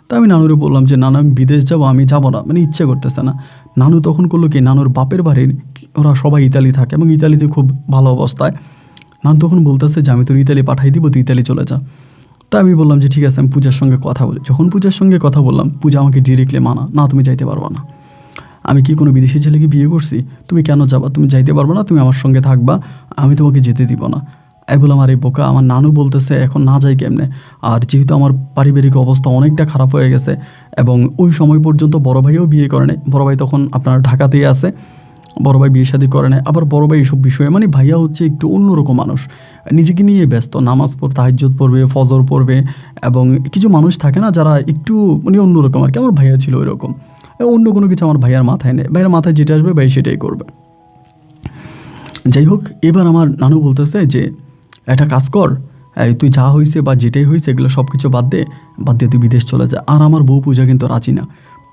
তা আমি নানুরে বললাম যে নানু আমি বিদেশ যাবো, আমি যাবো না, মানে ইচ্ছে করতেছে না। নানু তখন করলো কি, নানুর বাপের বাড়ির ওরা সবাই ইতালি থাকে এবং ইতালিতে খুব ভালো অবস্থায়। নানু তখন বলতেছে যে আমি তোর ইতালি পাঠাই দিব, তুই ইতালি চলে যা। তা আমি বললাম যে ঠিক আছে, আমি পূজার সঙ্গে কথা বলি। যখন পূজার সঙ্গে কথা বললাম, পূজা আমাকে ডিরেক্টলি মানা, না তুমি যাইতে পারবা না। আমি কি কোনো বিদেশি ছেলেকে বিয়ে করছি? তুমি কেন যাবা? তুমি যাইতে পারবে না, তুমি আমার সঙ্গে থাকবা, আমি তোমাকে যেতে দিব না। আমি বললাম আরে বোকা, আমার নানু বলতেছে এখন না যাই কেমনে, আর যেহেতু আমার পারিবারিক অবস্থা অনেকটা খারাপ হয়ে গেছে এবং ওই সময় পর্যন্ত বড় ভাইও বিয়ে করে নেই, বড় ভাই তখন আপনার ঢাকাতেই আছে, বড় ভাই বিয়ে শাদী করে নেয়। আবার বড় ভাই এইসব বিষয়ে মানে ভাইয়া হচ্ছে একটু অন্যরকম মানুষ, নিজেকে নিয়ে ব্যস্ত, নামাজ পড়ে তাহাজ্জুদ পড়বে, ফজর পড়বে, এবং কিছু মানুষ থাকে না যারা একটু মানে অন্যরকম আর কি। আমার ভাইয়া ছিল ওইরকম, অন্য কোনো কিছু আমার ভাইয়ার মাথায় নেই, ভাইয়ের মাথায় যেটা আসবে ভাই সেটাই করবে। যাই হোক, এবার আমার নানু বলতেছে যে একটা কাজ কর, তুই যা হয়েছে বা যেটাই হয়েছে এগুলো সব কিছু বাদ দিয়ে তুই বিদেশ চলে যা। আর আমার বউ পূজা কিন্তু রাজি না,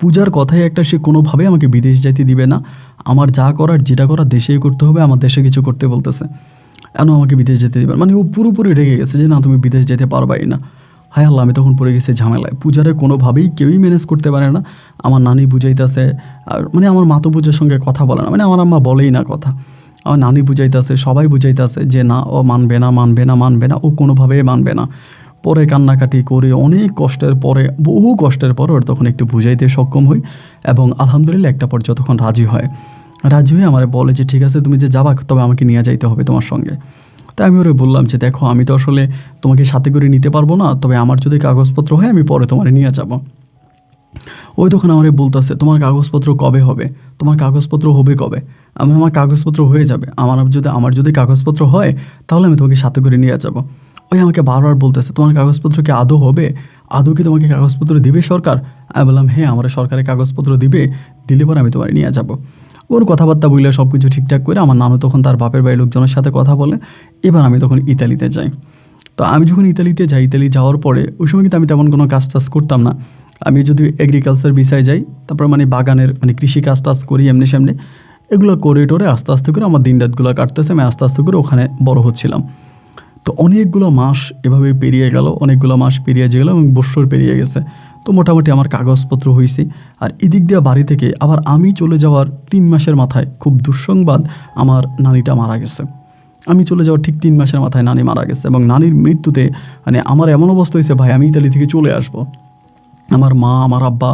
পূজার কথাই একটা, সে কোনোভাবে আমাকে বিদেশ যাইতে দিবে না। আমার যা করার যেটা করার দেশেই করতে হবে, আমার দেশে কিছু করতে বলতেছে, কেন আমাকে বিদেশ যেতে দিবে না। মানে ও পুরোপুরি রেগে গেছে যে না তুমি বিদেশ যেতে পারবাই না। হায় আল্লাহ, আমি তখন পড়ে গেছি ঝামেলায়। পূজারে কোনোভাবেই কেউই ম্যানেজ করতে পারে না। আমার নানি বুঝাইতেছে, আর মানে আমার মা তো পূজার সঙ্গে কথা বলে না, মানে আমার আম্মা বলেই না কথা। আমার নানি বুঝাইতেছে, সবাই বুঝাইতেছে যে না ও মানবে না, মানবে না, মানবে না, ও কোনোভাবেই মানবে না। পরে কান্নাকাটি করে অনেক কষ্টের পরে, বহু কষ্টের পরে ওর তখন একটু বুঝাইতে সক্ষম হই এবং আলহামদুলিল্লাহ একটা পর্যায়ে তখন রাজি হয়। রাজি হয়ে আমার বলে যে ঠিক আছে তুমি যে যাবা, তবে আমাকে নিয়ে যাইতে হবে তোমার সঙ্গে। তাই আমি ওরে বললাম যে দেখো আমি তো আসলে তোমাকে সাথে করে নিতে পারবো না, তবে আমার যদি কাগজপত্র হয় আমি পরে তোমার নিয়ে যাব। ওই তখন আমারে বলতেছে তোমার কাগজপত্র কবে হবে, তোমার কাগজপত্র হবে কবে? আমার কাগজপত্র হয়ে যাবে, আমার যদি কাগজপত্র হয় তাহলে আমি তোমাকে সাথে করে নিয়ে যাব। ওই আমাকে বারবার বলতেছে তোমার কাগজপত্র কি আদৌ হবে, আদৌ কি তোমাকে কাগজপত্র দিবে সরকার? আমি বললাম হ্যাঁ, আমার সরকারের কাগজপত্র দিলে পরে আমি তোমার নিয়ে যাব। ওর কথাবার্তা বললে সব কিছু ঠিকঠাক করে আমার নানু তখন তার বাপের বাড়ির লোকজনের সাথে কথা বলে। এবার আমি তখন ইতালিতে যাই। তো আমি যখন ইতালিতে যাই, ইতালি যাওয়ার পরে ওই সময় কিন্তু আমি তেমন কোনো কাজ টাজ করতাম না। আমি যদি এগ্রিকালচার বিষয়ে যাই, তারপর মানে বাগানের মানে কৃষি কাজ টাজ করি এমনি সামনে, এগুলো করে টোরে আস্তে আস্তে করে আমার দিন রাতগুলো কাটতেছে, আমি আস্তে আস্তে করে ওখানে বড় হচ্ছিলাম। তো অনেকগুলো মাস এভাবে পেরিয়ে গেল, অনেকগুলো মাস পেরিয়ে গেল এবং বৎসর পেরিয়ে গেছে। তো মোটামুটি আমার কাগজপত্র হয়েছে। আর এদিক দিয়ে বাড়ি থেকে আবার আমি চলে যাওয়ার 3 মাসের মাথায় খুব দুঃসংবাদ, আমার নানিটা মারা গেছে। আমি চলে যাওয়ার ঠিক 3 মাসের মাথায় নানি মারা গেছে এবং নানির মৃত্যুতে মানে আমার এমন অবস্থা হয়েছে ভাই আমি ইতালি থেকে চলে আসবো। আমার মা, আমার আব্বা,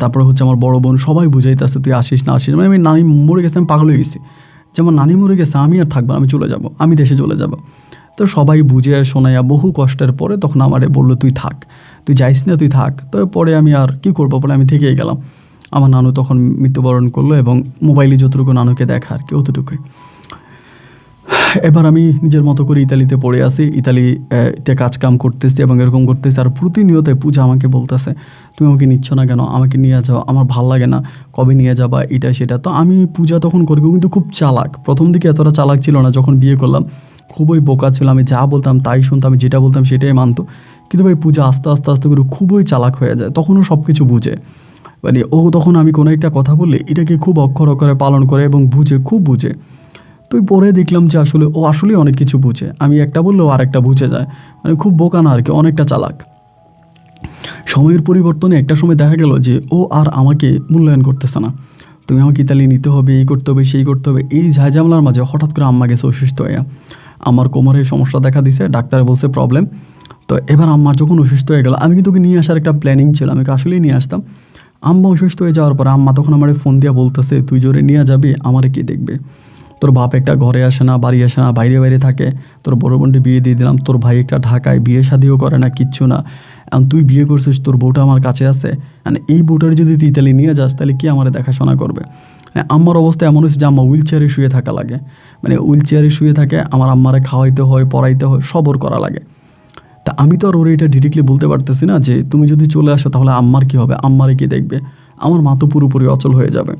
তারপরে হচ্ছে আমার বড় বোন সবাই বুঝাইতেছে তুই আসিস না আসিস, মানে আমি নানি মরে গেছে, আমি পাগল হয়ে গেছি যে আমার নানি মরে গেছে, আমি আর থাকবো না, আমি চলে যাব, আমি দেশে চলে যাব। তো সবাই বুঝে শোনাইয়া বহু কষ্টের পরে তখন আমারে বললো তুই থাক, তুই যাইস না, তুই থাক। তো পরে আমি আর কি করবো, পরে আমি থেকেই গেলাম। আমার নানু তখন মৃত্যুবরণ করলো এবং মোবাইলে যতটুকু নানুকে দেখা আর কি অতটুকুই। এবার আমি নিজের মতো করে ইতালিতে পড়ে আসি, ইতালিতে কাজকাম করতেছি এবং এরকম করতেছি। আর প্রতিনিয়ত পূজা আমাকে বলতেছে তুমি আমাকে নিচ্ছ না কেন, আমাকে নিয়ে যাও, আমার ভাল লাগে না, কবে নিয়ে যাবা, এটা সেটা। তো আমি পূজা তখন করি কিন্তু খুব চালাক, প্রথম দিকে এতটা চালাক ছিল না, যখন বিয়ে করলাম খুবই বোকা ছিল, আমি যা বলতাম তাই শুনতাম, আমি যেটা বলতাম সেটাই মানতো। কিন্তু ভাই পূজা আস্তে আস্তে আস্তে করে খুবই চালাক হয়ে যায়, তখনও সব কিছু বুঝে। মানে ও তখন আমি কোনো একটা কথা বললে এটাকে খুব অক্ষর অক্ষরে পালন করে এবং খুব বুঝে। তুই পরে দেখলাম যে আসলে ও আসলেই অনেক কিছু বুঝে, আমি একটা বললেও আর একটা বুঝে যায়, মানে খুব বোকা না আর কি, অনেকটা চালাক। সময়ের পরিবর্তনে একটা সময় দেখা গেল যে ও আর আমাকে মূল্যায়ন করতেছে না, তুমি আমাকে ইতালি নিতে হবে, এই করতে হবে, সেই করতে হবে। এই ঝামেলার মাঝে হঠাৎ করে আম্মা গেছে অসুস্থ হয়ে, আমার কোমরে সমস্যা দেখা দিছে, ডাক্তারে বলছে প্রবলেম। তো এবার আম্মার যখন অসুস্থ হয়ে গেল, আমি কিন্তু ওকে নিয়ে আসার একটা প্ল্যানিং ছিল, আমি আসলেই নিয়ে আসতাম। আম্মা অসুস্থ হয়ে যাওয়ার পর আম্মা তখন আমার ফোন দিয়া বলতেছে তুই জোরে নিয়ে যাবি, আমারে কে দেখবে, তোর বাপ একটা ঘরে আসে না, বাড়ি আসে না, বাইরে বাইরে থাকে, তোর বড় বোনটি বিয়ে দিয়ে দিলাম, তোর ভাই একটা ঢাকায়, বিয়ে শাদিও করে না, কিচ্ছু না, এখন তুই বিয়ে করছিস, তোর বউটা আমার কাছে আছে, মানে এই বউটার যদি তুই ইতালি নিয়ে যাস তাহলে কি আমার দেখাশোনা করবে। আমার অবস্থা এমন হচ্ছে যে আম্মা হুইল চেয়ারে শুয়ে থাকা লাগে, মানে হুইল চেয়ারে শুয়ে থাকে, আমার আম্মারে খাওয়াইতে হয়, পড়াইতে হয়, সবর করা লাগে। তা আমি তো আর ওর এটা ডিরেক্টলি বলতে পারতেছি না যে তুমি যদি চলে আসো তাহলে আম্মার কী হবে, আম্মারে কে দেখবে, আমার মা তো পুরোপুরি অচল হয়ে যাবে।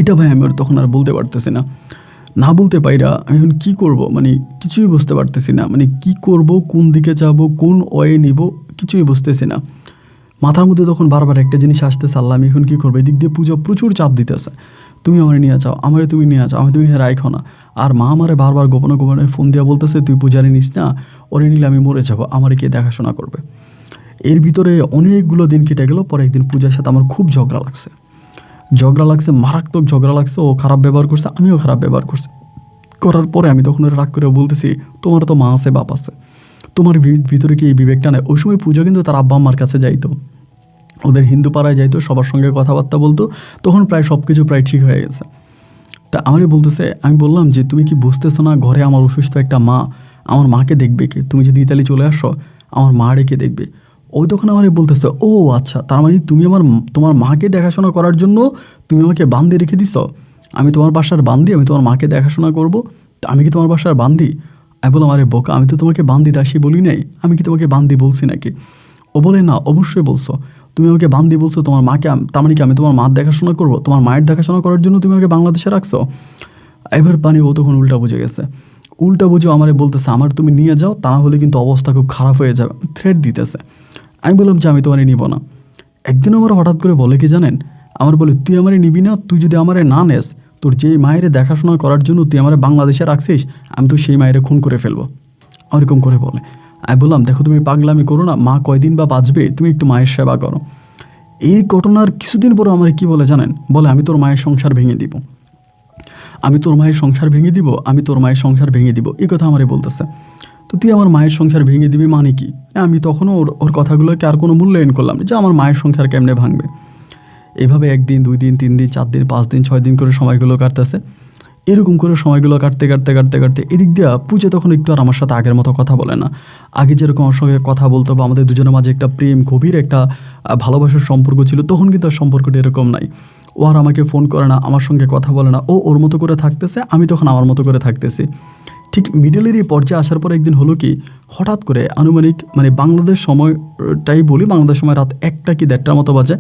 এটা ভাই আমি তখন আর বলতে পারতেছি না, না বলতে পাইরা আমি এখন কী করবো, মানে কিছুই বুঝতে পারতেছি না, মানে কি করব, কোন দিকে যাব, কোন ওয়ে নিব, কিছুই বুঝতেছি না। মাথার মধ্যে তখন বারবার একটা জিনিস আসতেছে, আল্লাহ আমি এখন কী করবো। এদিক দিয়ে পূজা প্রচুর চাপ দিতেছে, তুমি আমার নিয়ে যাও, আমারে তুমি নিয়ে যাও, আমি তুমি রাইখো না। আর মা আমারে বারবার গোপনে গোপনে ফোন দিয়া বলতেছে তুই পূজারি নিস না, ওরে নিলে আমি মরে যাবো, আমারে কে দেখাশোনা করবে। এর ভিতরে অনেকগুলো দিন কেটে গেল। পরে একদিন পূজার সাথে আমার খুব ঝগড়া লাগছে, মারাত্মক ঝগড়া লাগছে। ও খারাপ ব্যবহার করছে, আমিও খারাপ ব্যবহার করছি। করার পরে আমি তখন ওরা রাগ করে বলতেছি তোমার তো মা আছে, বাপ আছে, তোমার ভিতরে কি এই বিবেকটা নেই? ওই সময় পূজা কিন্তু তার আব্বা আম্মার কাছে যাইতো, ওদের হিন্দু পাড়ায় যাইতো, সবার সঙ্গে কথাবার্তা বলতো, তখন প্রায় সব কিছু প্রায় ঠিক হয়ে গেছে। তা আমারই বলতেছে, আমি বললাম যে তুমি কি বুঝতেছো না, ঘরে আমার অসুস্থ একটা মা, আমার মাকে দেখবে কে? তুমি যদি ইতালি চলে আসো আমার মা রেখে দেখবে। ওই তখন আমারই বলতেছে ও আচ্ছা, তার মানে তুমি তোমার মাকে দেখাশোনা করার জন্য তুমি আমাকে বান্ধে রেখে দিছ? আমি তোমার বাসার বান্দি, আমি তোমার মাকে দেখাশোনা করব? আমি কি তোমার বাসার বান্দি? আমি বললাম আরে বোকা, আমি তো তোমাকে বান্দি দাসী বলি নাই, আমি কি তোমাকে বান্দি বলছি নাকি? ও বলে না, অবশ্যই বলছো, তুমি আমাকে বান্দি বলছো, তোমার মাকে, তার মানে কি আমি তোমার মার দেখাশোনা করবো? তোমার মায়ের দেখাশোনা করার জন্য তুমি আমাকে বাংলাদেশে রাখছো? এবার পানি ও তখন উল্টা বুঝে গেছে, উল্টা বুঝে আমারে বলতেছে আমার তুমি নিয়ে যাও, তা না হলে কিন্তু অবস্থা খুব খারাপ হয়ে যাবে, থ্রেট দিতেছে। আমি বললাম যে আমি তোমারে নিব না। একদিন আমার হঠাৎ করে বলে কি জানেন, আমার বলে তুই আমারে নিবি না, তুই যদি আমারে না নেস, তোর যেই মায়ের দেখাশোনা করার জন্য তুই আমারে বাংলাদেশে রাখছিস, আমি তো সেই মায়ের খুন করে ফেলবো, ওরকম করে বলে। আমি বললাম দেখো তুমি পাগলামি করো না, মা কয়দিন বা বাঁচবে, তুমি একটু মায়ের সেবা করো। এই ঘটনার কিছুদিন পরে আমার কি বলে জানেন, বলে আমি তোর মায়ের সংসার ভেঙে দিব, আমি তোর মায়ের সংসার ভেঙে দিব, আমি তোর মায়ের সংসার ভেঙে দিব, এই কথা আমারে বলতেছে। তো তুই আমার মায়ের সংসার ভেঙে দিবি মানে কি? আমি তখনও ওর কথাগুলোকে আর কোনো মূল্যায়ন করলাম না, যে আমার মায়ের সংসার কেমনে ভাঙবে। এভাবে 1 দিন 2 দিন 3 দিন 4 দিন 5 দিন 6 দিন করে সময়গুলো কাটতেছে। এরকম করে সময়গুলো কাটতে কাটতে কাটতে কাটতে এদিক দিয়ে পূজা তখন একটু আর আমার সাথে আগের মতো কথা বলে না। আগে যেরকম আমার সঙ্গে কথা বলতো বা আমাদের দুজনের মাঝে একটা প্রেম, গভীর একটা ভালোবাসার সম্পর্ক ছিল, তখন কিন্তু আর সম্পর্কটা এরকম নাই। ও আর আমাকে ফোন করে না, আমার সঙ্গে কথা বলে না, ও ওর মতো করে থাকতেছে, আমি তখন আমার মতো করে থাকতেছি। ঠিক মিডলের এই পর্যায়ে আসার পর একদিন হলো কি, হঠাৎ করে আনুমানিক মানে বাংলাদেশ সময়টাই বলি, বাংলাদেশ সময় রাত 1টা কি 1:30টার মতো বাজে,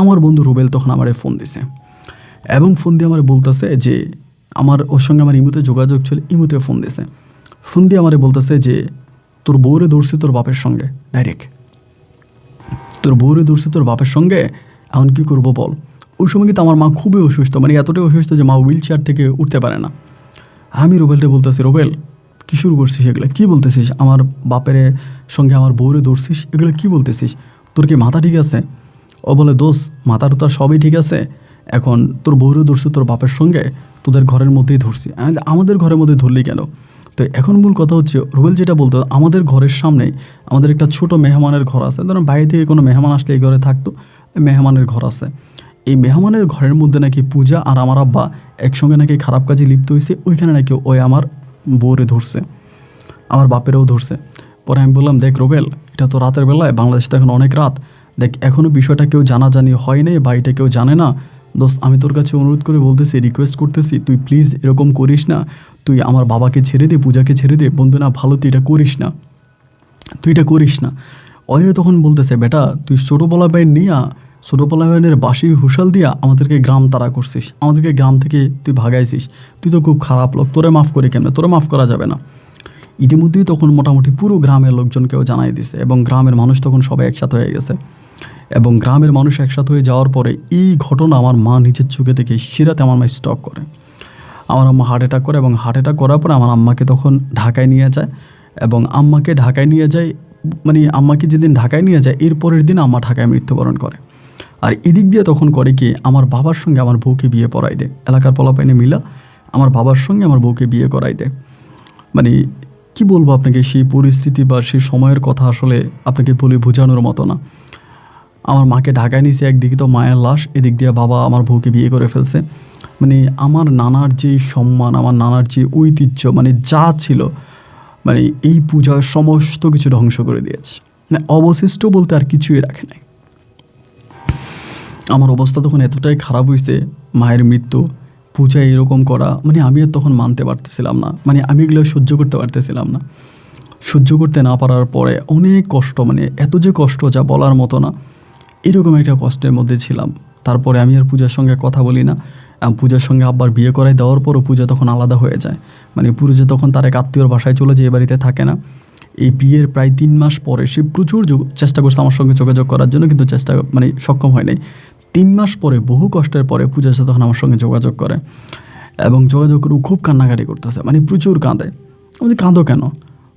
আমার বন্ধু রুবেল তখন আমারে ফোন দিছে এবং ফোন দিয়ে আমার বলতেছে যে ওর সঙ্গে আমার ইমুতে যোগাযোগ ছিল, ইমুতে ফোন দিছে, ফোন দিয়ে আমারে বলতেছে যে তোর বউরে ধরছি তোর বাপের সঙ্গে, ডাইরেক্ট তোর বউরে ধরছি তোর বাপের সঙ্গে, এখন কী করবো বল। ওই সময় কিন্তু আমার মা খুবই অসুস্থ, মানে এতটাই অসুস্থ যে মা হুইল চেয়ার থেকে উঠতে পারে না। আমি রুবেলটা বলতেছি, রুবেল কী শুরু করছিস এগুলো, কী বলতেছিস, আমার বাপের সঙ্গে আমার বউরে ধরছিস, এগুলো কী বলতেছিস, তোর কি মাথা ঠিক আছে? ও বলে দোষ, মাথার তো সবই ঠিক আছে, এখন তোর বউরে ধরছি তোর বাপের সঙ্গে, তোদের ঘরের মধ্যেই ধরছি। আমাদের ঘরের মধ্যে ধরলি কেন? তো এখন মূল কথা হচ্ছে রুবেল যেটা বলতো, আমাদের ঘরের সামনেই আমাদের একটা ছোট মেহমানের ঘর আছে, ধরুন বাইরে থেকে কোনো মেহমান আসলে এই ঘরে থাকতো, মেহমানের ঘর আছে। এই মেহমানের ঘরের মধ্যে নাকি পূজা আর আমার আব্বা একসঙ্গে নাকি খারাপ কাজে লিপ্ত হয়েছে, ওইখানে নাকি ওই আমার বউরে ধরছে, আমার বাপেরও ধরছে। পরে আমি বললাম দেখ রুবেল, এটা তো রাতের বেলায়, বাংলাদেশে তো এখন অনেক রাত, দেখ এখনও বিষয়টা কেউ জানাজানি হয় নাই বা এটা কেউ জানে না, দোস্ত আমি তোর কাছে অনুরোধ করে বলতেছি, রিকোয়েস্ট করতেছি, তুই প্লিজ এরকম করিস না, তুই আমার বাবাকে ছেড়ে দে, পূজাকে ছেড়ে দে, বন্ধু না ভালো, তুই এটা করিস না, তুই এটা করিস না। অয় তখন বলতেছে বেটা তুই ছোটোবেলা বাইন নিয়া, ছোটোবেলা বাইনের বাসি হুশাল দিয়া আমাদেরকে গ্রাম তাড়া করছিস, আমাদেরকে গ্রাম থেকে তুই ভাগাইছিস, তুই তো খুব খারাপ লোক, তোরে মাফ করি কেমনে, তোরে মাফ করা যাবে না। ইতিমধ্যেই তখন মোটামুটি পুরো গ্রামের লোকজনকেও জানাই দিছে এবং গ্রামের মানুষ তখন সবাই একসাথে হয়ে গেছে। এবং গ্রামের মানুষ একসাথে হয়ে যাওয়ার পরে এই ঘটনা আমার মা নিজের চোখে দেখে শিরাতে আমার মা স্টক করে, আমার আম্মা হার্ট অ্যাটাক করে এবং হার্ট অ্যাটাক করার পরে আমার আম্মাকে তখন ঢাকায় নিয়ে যায় এবং আম্মাকে ঢাকায় নিয়ে যায়, মানে আম্মাকে যেদিন ঢাকায় নিয়ে যায় এর পরের দিন আম্মা ঢাকায় মৃত্যুবরণ করে। আর এদিক দিয়ে তখন করে কি আমার বাবার সঙ্গে আমার বউকে বিয়ে করাই দেয়, এলাকার পোলাপাইনে মিলা আমার বাবার সঙ্গে আমার বউকে বিয়ে করাই দেয়। মানে কি বলবো আপনাকে, সেই পরিস্থিতি বা সেই সময়ের কথা আসলে আপনাকে বলে বোঝানোর মতো না। আমার মাকে ঢাকায় নিয়েছে, একদিকে তো মায়ের লাশ, এদিক দিয়ে বাবা আমার বউকে বিয়ে করে ফেলছে। মানে আমার নানার যে সম্মান, আমার নানার যে ঐতিহ্য, মানে যা ছিল, মানে এই পূজার সমস্ত কিছু ধ্বংস করে দিয়েছে, মানে অবশিষ্ট বলতে আর কিছুই রাখে নাই। আমার অবস্থা তখন এতটাই খারাপ হয়েছে, মায়ের মৃত্যু, পূজায় এরকম করা, মানে আমি আর তখন মানতে পারতেছিলাম না, মানে আমি এগুলো সহ্য করতে পারতেছিলাম না। সহ্য করতে না পারার পরে অনেক কষ্ট, মানে এত যে কষ্ট যা বলার মতো না, এরকম একটা কষ্টের মধ্যে ছিলাম। তারপরে আমি আর পূজার সঙ্গে কথা বলি না। পূজার সঙ্গে আব্বার বিয়ে করাই দেওয়ার পরও পূজা তখন আলাদা হয়ে যায়, মানে পূজা তখন তার এক আত্মীয়র বাসায় চলে যায়, এ বাড়িতে থাকে না। এই বিয়ের প্রায় 3 মাস পরে সে প্রচুর চেষ্টা করছে আমার সঙ্গে যোগাযোগ করার জন্য, কিন্তু চেষ্টা মানে সক্ষম হয় নাই। 3 মাস পরে বহু কষ্টের পরে পূজা এসে তখন আমার সঙ্গে যোগাযোগ করে এবং যোগাযোগ করে ও খুব কান্নাকাটি করতেছে, মানে প্রচুর কাঁদে। আমি বলি, কাঁদো কেন?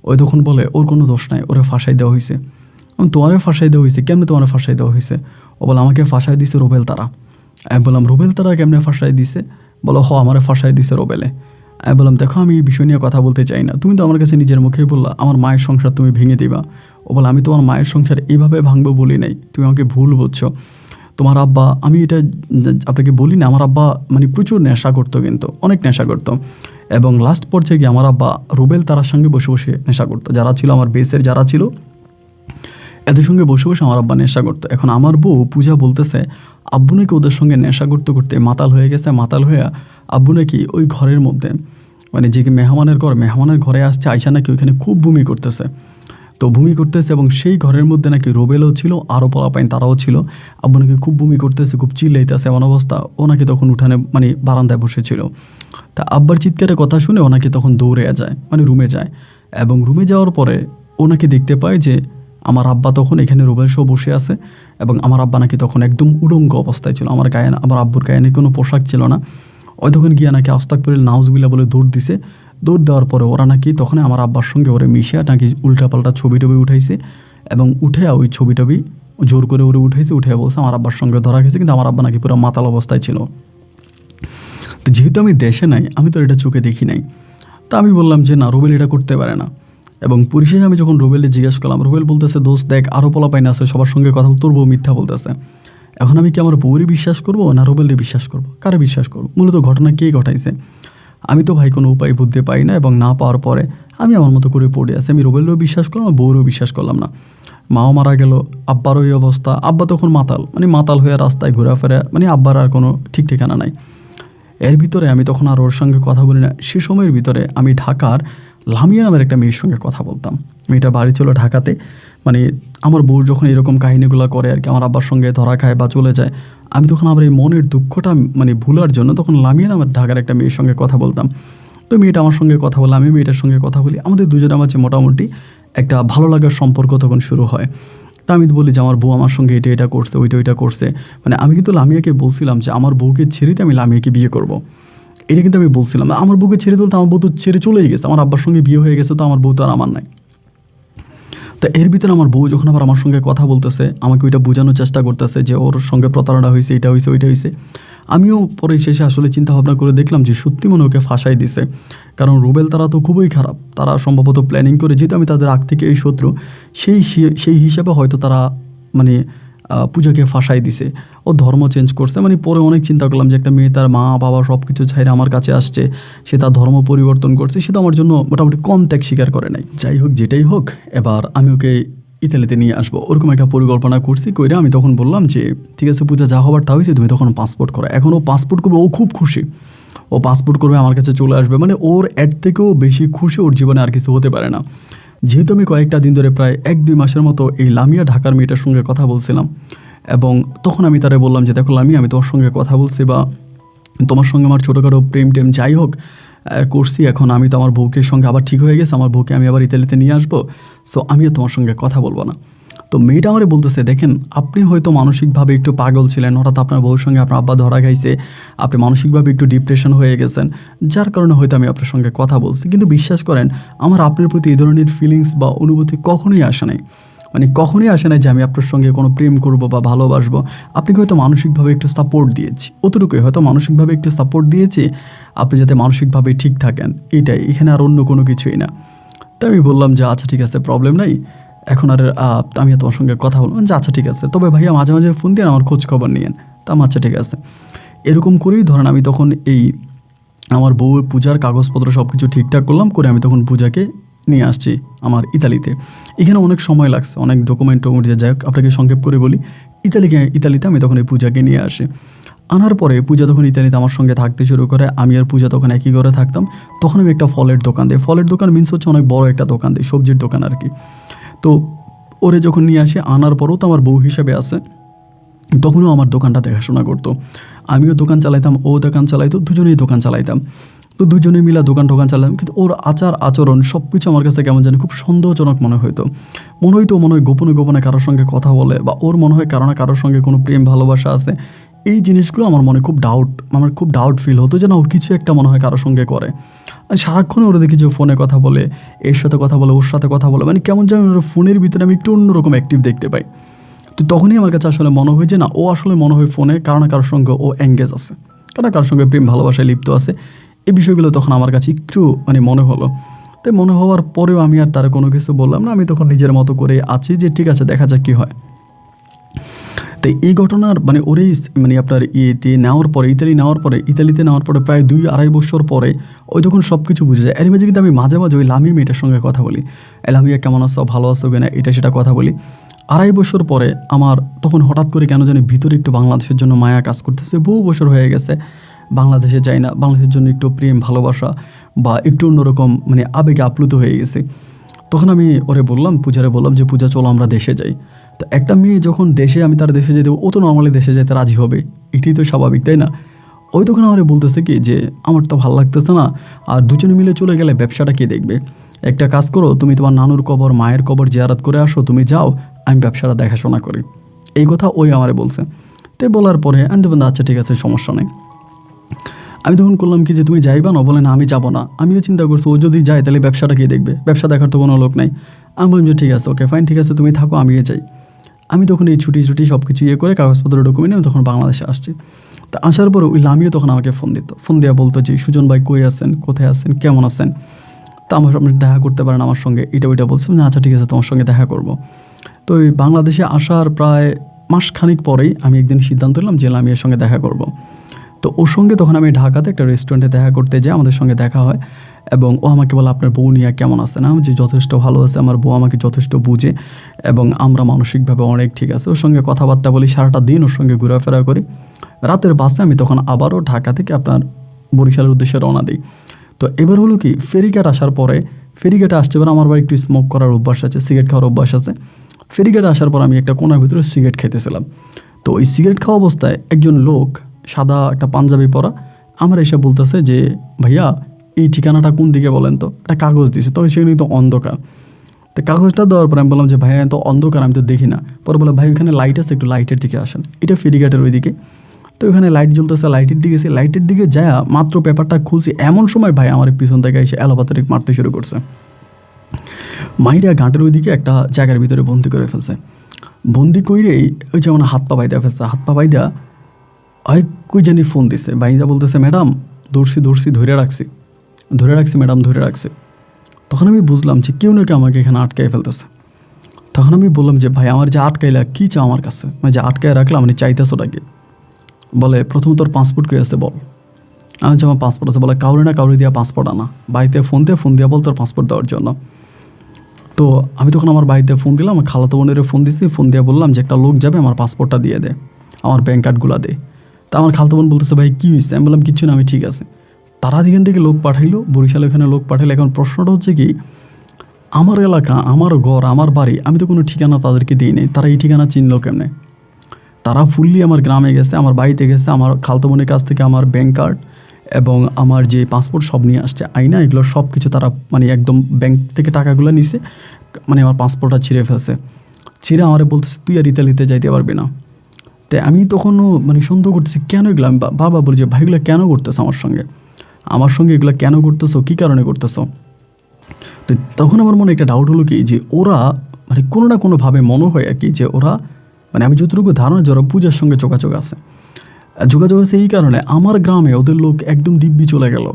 ওই তখন বলে ওর কোনো দোষ নাই, ওরে ফাঁসাই দেওয়া হয়েছে। আমি, তোমারে ফাঁসাই দেওয়া হয়েছে? কেমনে তোমার ফাঁসাই দেওয়া হয়েছে? ও বলে, আমাকে ফাঁসাই দিছে রোবেল তারা। আমি বললাম, রোবেল তারা কেমনে ফাঁসাই দিছে? বলো, আমারে ফাঁসাই দিছে রোবেলে। আমি বললাম, দেখো আমি এই বিষয় নিয়ে কথা বলতে চাই না, তুমি তো আমার কাছে নিজের মুখেই বললা আমার মায়ের সংসার তুমি ভেঙে দিবা। ও বলে, আমি তোমার মায়ের সংসার এইভাবে ভাঙবো বলি নাই, তুমি আমাকে ভুল বুঝছো। তোমার আব্বা, আমি এটা আপনাকে বলি না, আমার আব্বা মানে প্রচুর নেশা করতো, কিন্তু অনেক নেশা করতো। এবং লাস্ট পর্যায়ে গিয়ে আমার আব্বা রুবেল তারার সঙ্গে বসে বসে নেশা করতো, যারা ছিল আমার বেসের যারা ছিল এদের সঙ্গে বসে বসে আমার আব্বা নেশা করতো। এখন আমার বউ পূজা বলতেছে আব্বু নাকি ওদের সঙ্গে নেশা করতে করতে মাতাল হয়ে গেছে, মাতাল হয়ে আব্বু নাকি ওই ঘরের মধ্যে, মানে যে মেহমানের ঘরে আসছে, আয়সা নাকি ওইখানে খুব বমি করতেছে। তো বমি করতেছে এবং সেই ঘরের মধ্যে নাকি রোবেলও ছিল, আরও পোলাপাইন তারাও ছিল। আব্বু নাকি খুব বমি করতেছে, খুব চিল্লাইতেছে, এমন অবস্থা। ও নাকি তখন উঠানে মানে বারান্দায় বসেছিল। তা আব্বার চিৎকারের কথা শুনে ও নাকি তখন দৌড়ে যায়, মানে রুমে যায়। এবং রুমে যাওয়ার পরে ও নাকি দেখতে পায় যে আমার আব্বা তখন এখানে রোবেল সহ বসে আছে এবং আমার আব্বা নাকি তখন একদম উলঙ্গ অবস্থায় ছিল। আমার আব্বুর গায়ে নাকি কোনো পোশাক ছিল না। ওই তখন গিয়ে নাকি আস্তাগফিরুল্লাহ নাউজুবিল্লাহ বলে দৌড় দিছে। দৌড় দেওয়ার পরে ওরা নাকি তখন আমার আব্বার সঙ্গে ওরে মিশিয়ে নাকি উল্টাপাল্টা ছবি টবি উঠাইছে এবং উঠে ওই ছবি টবি জোর করে ওরে উঠাইছে, উঠে বলছে আমার আব্বার সঙ্গে ধরা গেছে। কিন্তু আমার আব্বা নাকি পুরো মাতাল অবস্থায় ছিল। তো যেহেতু আমি দেশে নাই, আমি তো এটা চোখে দেখি নাই। তা আমি বললাম যে না, রোবেল এটা করতে পারে না। এবং পরিশেষে আমি যখন রোবেলকে জিজ্ঞেস করলাম, রোবেল বলতেছে দোস্ত দেখ আরও পোলাপাইন আছে, সবার সঙ্গে কথা তোর বউ মিথ্যা বলতেছে। এখন আমি কি আমার বউরে বিশ্বাস করবো না রোবেলকে বিশ্বাস করবো? কারে বিশ্বাস করবো? মূলত ঘটনা কে ঘটাইছে? আমি তো ভাই কোনো উপায় বুঝতে পাই না, এবং না পাওয়ার পরে আমি আমার মতো করে পড়ে আছি। আমি রোবেলকেও বিশ্বাস করলাম না, বউরেও বিশ্বাস করলাম না। মাও মারা গেল, আব্বারও এই অবস্থা। আব্বা তখন মাতাল হয়ে রাস্তায় ঘোরাফেরা, মানে আব্বার আর কোনো ঠিক ঠিকানা নাই। এর ভিতরে আমি তখন আর ওর সঙ্গে কথা বলি না। সে সময়ের ভিতরে আমি ঢাকার লামিয়া নামের একটা মেয়ের সঙ্গে কথা বলতাম। মেয়েটা বাড়ি ছিল ঢাকাতে। মানে আমার বউ যখন এরকম কাহিনিগুলো করে আর কি, আমার আব্বার সঙ্গে ধরা খায় বা চলে যায়, আমি তখন আমার এই মনের দুঃখটা মানে ভুলার জন্য তখন লামিয়া নামের ঢাকার একটা মেয়ের সঙ্গে কথা বলতাম। তো মেয়েটা আমার সঙ্গে কথা বলে, আমি মেয়েটার সঙ্গে কথা বলি, আমাদের দুজনের মাঝে মোটামুটি একটা ভালো লাগার সম্পর্ক তখন শুরু হয়। তা আমি বলি যে আমার বউ আমার সঙ্গে এটা করছে, ওইটা করছে। মানে আমি কিন্তু লামিয়াকে বলছিলাম যে আমার বউকে ছেড়ে দিয়ে আমি লামিয়াকে বিয়ে করব। এটা কিন্তু আমি বলছিলাম। আমার বউকে ছেড়ে তুলতে আমার বউ তো ছেড়ে চলেই গেছে, আমার আব্বার সঙ্গে বিয়ে হয়ে গেছে, তো আমার বউ তো আর আমার নাই। তা এর ভিতরে আমার বউ যখন আবার আমার সঙ্গে কথা বলতেছে, আমাকে ওইটা বোঝানোর চেষ্টা করতেছে যে ওর সঙ্গে প্রতারণা হয়েছে, এটা হয়েছে, ওইটা হয়েছে। আমিও পরে শেষে আসলে চিন্তা ভাবনা করে দেখলাম যে সত্যি মনে ওকে ফাঁসাই দিছে। কারণ রুবেল তারা তো খুবই খারাপ, তারা সম্ভবত প্ল্যানিং করে, যেহেতু আমি তাদের আগ থেকে এই শত্রু, সেই হিসাবে হয়তো তারা মানে পূজাকে ফাঁসাই দিছে। ও ধর্ম চেঞ্জ করছে। মানে পরে অনেক চিন্তা করলাম যে একটা মেয়ে তার মা বাবা সব কিছু ছাইরে আমার কাছে আসছে, সে তার ধর্ম পরিবর্তন করছে, সে তো আমার জন্য মোটামুটি কম ত্যাগ স্বীকার করে নাই। যাই হোক, যেটাই হোক, এবার আমি ওকে ইতালিতে নিয়ে আসবো ওরকম একটা পরিকল্পনা করছি। কইরে আমি তখন বললাম যে ঠিক আছে পূজা, যা হবার তা হয়েছে, তুমি তখন পাসপোর্ট করো। এখন ও পাসপোর্ট করবে, ও খুব খুশি। ও পাসপোর্ট করবে, আমার কাছে চলে আসবে। মানে ওর এর থেকেও বেশি খুশি ওর জীবনে আর কিছু হতে পারে না। যেহেতু আমি কয়েকটা দিন ধরে প্রায় 1-2 মাসের মতো এই লামিয়া ঢাকার মেয়েটার সঙ্গে কথা বলছিলাম, এবং তখন আমি তারে বললাম যে দেখো লামিয়া, আমি তোমার সঙ্গে কথা বলছি বা তোমার সঙ্গে আমার ছোটোখাটো প্রেম টেম যাই হোক করছি, এখন আমি তো আমার বউকে সঙ্গে আবার ঠিক হয়ে গেছে, আমার বউকে আমি আবার ইতালিতে নিয়ে আসবো, সো আমিও তোমার সঙ্গে কথা বলবো না। তো মেয়েটা আমারে বলতেছে, দেখেন আপনি হয়তো মানসিকভাবে একটু পাগল ছিলেন, হঠাৎ আপনার বউর সঙ্গে আপনার আব্বা ধরা খাইছে, আপনি মানসিকভাবে একটু ডিপ্রেশন হয়ে গেছেন, যার কারণে হয়তো আমি আপনার সঙ্গে কথা বলছি। কিন্তু বিশ্বাস করেন, আমার আপনার প্রতি এই ধরনের ফিলিংস বা অনুভূতি কখনোই আসে নাই। মানে কখনোই আসে না যে আমি আপনার সঙ্গে কোনো প্রেম করব বা ভালোবাসবো। আপনাকে হয়তো মানসিকভাবে একটু সাপোর্ট দিয়েছি, অতটুকুই, হয়তো মানসিকভাবে একটু সাপোর্ট দিয়েছি, আপনি যাতে মানসিকভাবে ঠিক থাকেন, এটাই, এখানে আর অন্য কোনো কিছুই না। তাই আমি বললাম যে আচ্ছা ঠিক আছে, প্রবলেম নাই, এখন আর আমি তোমার সঙ্গে কথা বলবো যে আচ্ছা ঠিক আছে, তবে ভাইয়া মাঝে মাঝে ফোন দিয়ে আমার খোঁজ খবর নিয়েন। তা আচ্ছা ঠিক আছে। এরকম করেই ধরেন আমি তখন এই আমার বউয়ের পূজার কাগজপত্র সব কিছু ঠিকঠাক করলাম, করে আমি তখন পূজাকে নিয়ে আসছি আমার ইতালিতে। এখানে অনেক সময় লাগছে, অনেক ডকুমেন্ট যাই হোক, আপনাকে সংক্ষেপ করে বলি। ইতালিতে আমি তখন এই পূজাকে নিয়ে আসি। আনার পরে পূজা তখন ইতালিতে আমার সঙ্গে থাকতে শুরু করে, আমি আর পূজা তখন একই ঘরে থাকতাম। তখন আমি একটা ফলের দোকান দিই, ফলের দোকান মিনস হচ্ছে অনেক বড় একটা দোকান দিই, সবজির দোকান আর কি। তো ওরে যখন নিয়ে আসি, আনার পরও তো আমার বউ হিসাবে আছে, তখনও আমার দোকানটা দেখাশোনা করতো। আমিও দোকান চালাইতাম, ও দোকান চালাইতো, দুজনেই দোকান চালাইতাম। তো দুজনে মিলা দোকান চালাতাম। কিন্তু ওর আচরণ সব কিছু আমার কাছে কেমন জানি খুব সন্দেহজনক মনে হতো। মনে হয় গোপনে গোপনে কারোর সঙ্গে কথা বলে, বা ওর মনে হয় কারো না কারোর সঙ্গে কোনো প্রেম ভালোবাসা আছে। এই জিনিসগুলো আমার মনে আমার খুব ডাউট ফিল হতো যে না ও কিছু একটা মনে হয় কারোর সঙ্গে করে। আর সারাক্ষণ ওরা দেখি যে ফোনে কথা বলে, এর সাথে কথা বলে, ওর সাথে কথা বলে, মানে কেমন যেন ওর ফোনের ভিতরে আমি একটু অন্যরকম অ্যাক্টিভ দেখতে পাই। তো তখনই আমার কাছে আসলে মনে হয় যে না ও আসলে মনে হয় ফোনে কারো না কারোর সঙ্গে ও এঙ্গেজ আছে, কারো না কারোর সঙ্গে প্রেম ভালোবাসায় লিপ্ত আছে। এই বিষয়গুলো তখন আমার কাছে একটু মানে মনে হলো। তাই মনে হওয়ার পরেও আমি আর তার কোনো কিছু বললাম না, আমি তখন নিজের মতো করে আছি যে ঠিক আছে দেখা যাক কী হয়। তাই এই ঘটনার মানে ওরই মানে আপনার ইতালিতে নেওয়ার পরে প্রায় 2-2.5 বছর পরে ওই তখন সব কিছু বুঝে যায়। এর মাঝে কিন্তু আমি মাঝে মাঝে ওই লামি মেয়েটার সঙ্গে কথা বলি, লামিয়া কেমন আছো, ভালো আছো কিনা, এটা সেটা কথা বলি। 2.5 বছর পরে আমার তখন হঠাৎ করে কেন জানি ভিতরে একটু বাংলাদেশের জন্য মায়া কাজ করতেছে। বহু বছর হয়ে গেছে বাংলাদেশে যাই না, বাংলাদেশের জন্য একটু প্রেম ভালোবাসা বা একটু অন্যরকম মানে আবেগে আপ্লুত হয়ে গেছে। তখন আমি ওরে বললাম, পূজারে বললাম যে পূজা চলো আমরা দেশে যাই। তো একটা মেয়ে যখন দেশে, আমি তার দেশে যেতে, ও তো নর্মালি দেশে যেতে রাজি হবে, এটাই তো স্বাভাবিক তাই না। ওই তখন আমার বলতেছে কি যে আমার তো ভালো লাগতেছে না, আর দুজনে মিলে চলে গেলে ব্যবসাটা কে দেখবে, একটা কাজ করো তুমি তোমার নানুর কবর মায়ের কবর জিয়ারত করে আসো, তুমি যাও, আমি ব্যবসাটা দেখাশোনা করি। এই কথা ওই আমারে বলছে। তো বলার পরে আমি বললাম আচ্ছা ঠিক আছে সমস্যা নেই। আমি তখন করলাম কি যে তুমি যাইবা না, বলে না আমি যাবো না। আমিও চিন্তা করছি ও যদি যায় তাহলে ব্যবসাটা কে দেখবে, ব্যবসা দেখার তো কোনো লোক নাই। আমি বললাম যে ঠিক আছে ওকে ফাইন, ঠিক আছে তুমি থাকো আমিও যাই। আমি তখন এই ছুটি সব কিছু করে কাগজপত্র ডকুমেন্ট আমি তখন বাংলাদেশে আসছি। তা আসার পর ওই লামিও তখন আমাকে ফোন দিয়া বলতো যে সুজন ভাই কই আছেন, কোথায় আছেন, কেমন আছেন। তা আমার আপনি দেখা করতে পারেন আমার সঙ্গে, এটা ওইটা বলছিলাম না আচ্ছা ঠিক আছে তোমার সঙ্গে দেখা করব। তো ওই বাংলাদেশে আসার প্রায় মাসখানিক পরেই আমি একদিন সিদ্ধান্ত নিলাম যে লামিয়ার সঙ্গে দেখা করব। তো ওর সঙ্গে তখন আমি ঢাকাতে একটা রেস্টুরেন্টে দেখা করতে যাই, আমাদের সঙ্গে দেখা হয় এবং ও আমাকে বলে আপনার বউ নিয়ে কেমন আছে না, যে যথেষ্ট ভালো আছে, আমার বউ আমাকে যথেষ্ট বুঝে এবং আমরা মানসিকভাবে অনেক ঠিক আছে। ওর সঙ্গে কথাবার্তা বলি, সারাটা দিন ওর সঙ্গে ঘোরাফেরা করি। রাতের বাসে আমি তখন আবারও ঢাকা থেকে আপনার বরিশালের উদ্দেশ্যে রওনা দিই। তো এবার হলো কি ফেরিঘাট আসার পরে, ফেরিঘাটে আসতে পারে আমার বাড়ি একটু স্মোক করার অভ্যাস আছে, সিগারেট খাওয়ার অভ্যাস আছে। ফেরিঘাটে আসার পর আমি একটা কোণার ভিতরে সিগারেট খেতেছিলাম। তো ওই সিগারেট খাওয়া অবস্থায় একজন লোক সাদা একটা পাঞ্জাবি পরা আমার এসে বলতেছে যে ভাইয়া এই ঠিকানাটা কোন দিকে বলেন তো, একটা কাগজ দিয়েছে, তবে সেখানে তো অন্ধকার। তো কাগজটা দেওয়ার পর আমি বললাম যে ভাইয়া তো অন্ধকার, আমি তো দেখি না। পরে বলে ভাই ওখানে লাইট আছে, একটু লাইটের দিকে আসেন, এটা ফেরিঘাটের ওই দিকে। তো ওখানে লাইট জ্বলতেছে, লাইটের দিকে যায় মাত্র পেপারটা খুলছি, এমন সময় ভাই আমার পিছন থেকে এসে অ্যালোপ্যাথিক মারতে শুরু করছে। মাইরা ঘাটের ওইদিকে একটা জায়গার ভিতরে বন্দি করে ফেলছে। বন্দি কইরেই ওই যেমন হাত পা বাইদা ফেলছে, হাত পা বাইদা হয় কই জানি ফোন দিছে, বাইদা বলতেছে ম্যাডাম ধরছি ধরে রাখছি ম্যাডাম ধরে রাখছি। তখন আমি বুঝলাম যে কেউ না কেউ আমাকে এখানে আটকায় ফেলতেছে। তখন আমি বললাম যে ভাই আমার যে আটকাইলা কী চাও আমার কাছে, মানে যে আটকায় রাখলাম মানে চাইতেছোটাকে। বলে প্রথম তোর পাসপোর্ট কই আছে বল। আমি যে আমার পাসপোর্ট আছে। বলে কাউরে দিয়া পাসপোর্ট আনা, বাড়িতে ফোন দিয়া বল তোর পাসপোর্ট দেওয়ার জন্য। তো আমি তখন আমার বাড়িতে ফোন দিলাম, আমার খালাতো বোনের ফোন দিছি, ফোন দিয়ে বললাম যে একটা লোক যাবে আমার পাসপোর্টটা দিয়ে দে, আমার ব্যাঙ্ক কার্ডগুলো দে। তা আমার খালাতো বোন বলতেছে ভাই কী হয়েছে, আমি বললাম কিচ্ছু না আমি ঠিক আছে। তারা এখান থেকে লোক পাঠাইলো, বরিশালে ওখানে লোক পাঠাইলো। এখন প্রশ্নটা হচ্ছে কি আমার এলাকা, আমার ঘর, আমার বাড়ি, আমি তো কোনো ঠিকানা তাদেরকে দিই নাই, তারা এই ঠিকানা চিনলো কেমনে। তারা ফুললি আমার গ্রামে গেছে, আমার বাড়িতে গেছে, আমার খালাতো বোনের কাছ থেকে আমার ব্যাঙ্ক কার্ড এবং আমার যে পাসপোর্ট সব নিয়ে আসছে, আইনা এগুলো সব কিছু তারা মানে একদম ব্যাংক থেকে টাকাগুলো নিছে, মানে আমার পাসপোর্টটা ছিঁড়ে ফেলছে। ছিঁড়ে আমারে বলতেছে তুই আর ইতালিতে যাইতে পারবি না। তাই আমি তখনও মানে সন্দেহ করতেছি কেন এগুলো, আমি বারবার বলি যে ভাই এগুলো কেন করতেছো আমার সঙ্গে এগুলো কেন করতেছো, কী কারণে করতেছো। তো তখন আমার মনে একটা ডাউট হলো কি যে ওরা মানে কোনো না কোনোভাবে মনে হয় আর কি যে ওরা মানে আমি যতটুকু ধারণা যে ওরা পূজার সঙ্গে যোগাযোগ আছে এই কারণে আমার গ্রামে ওদের লোক একদম দিব্যি চলে গেল।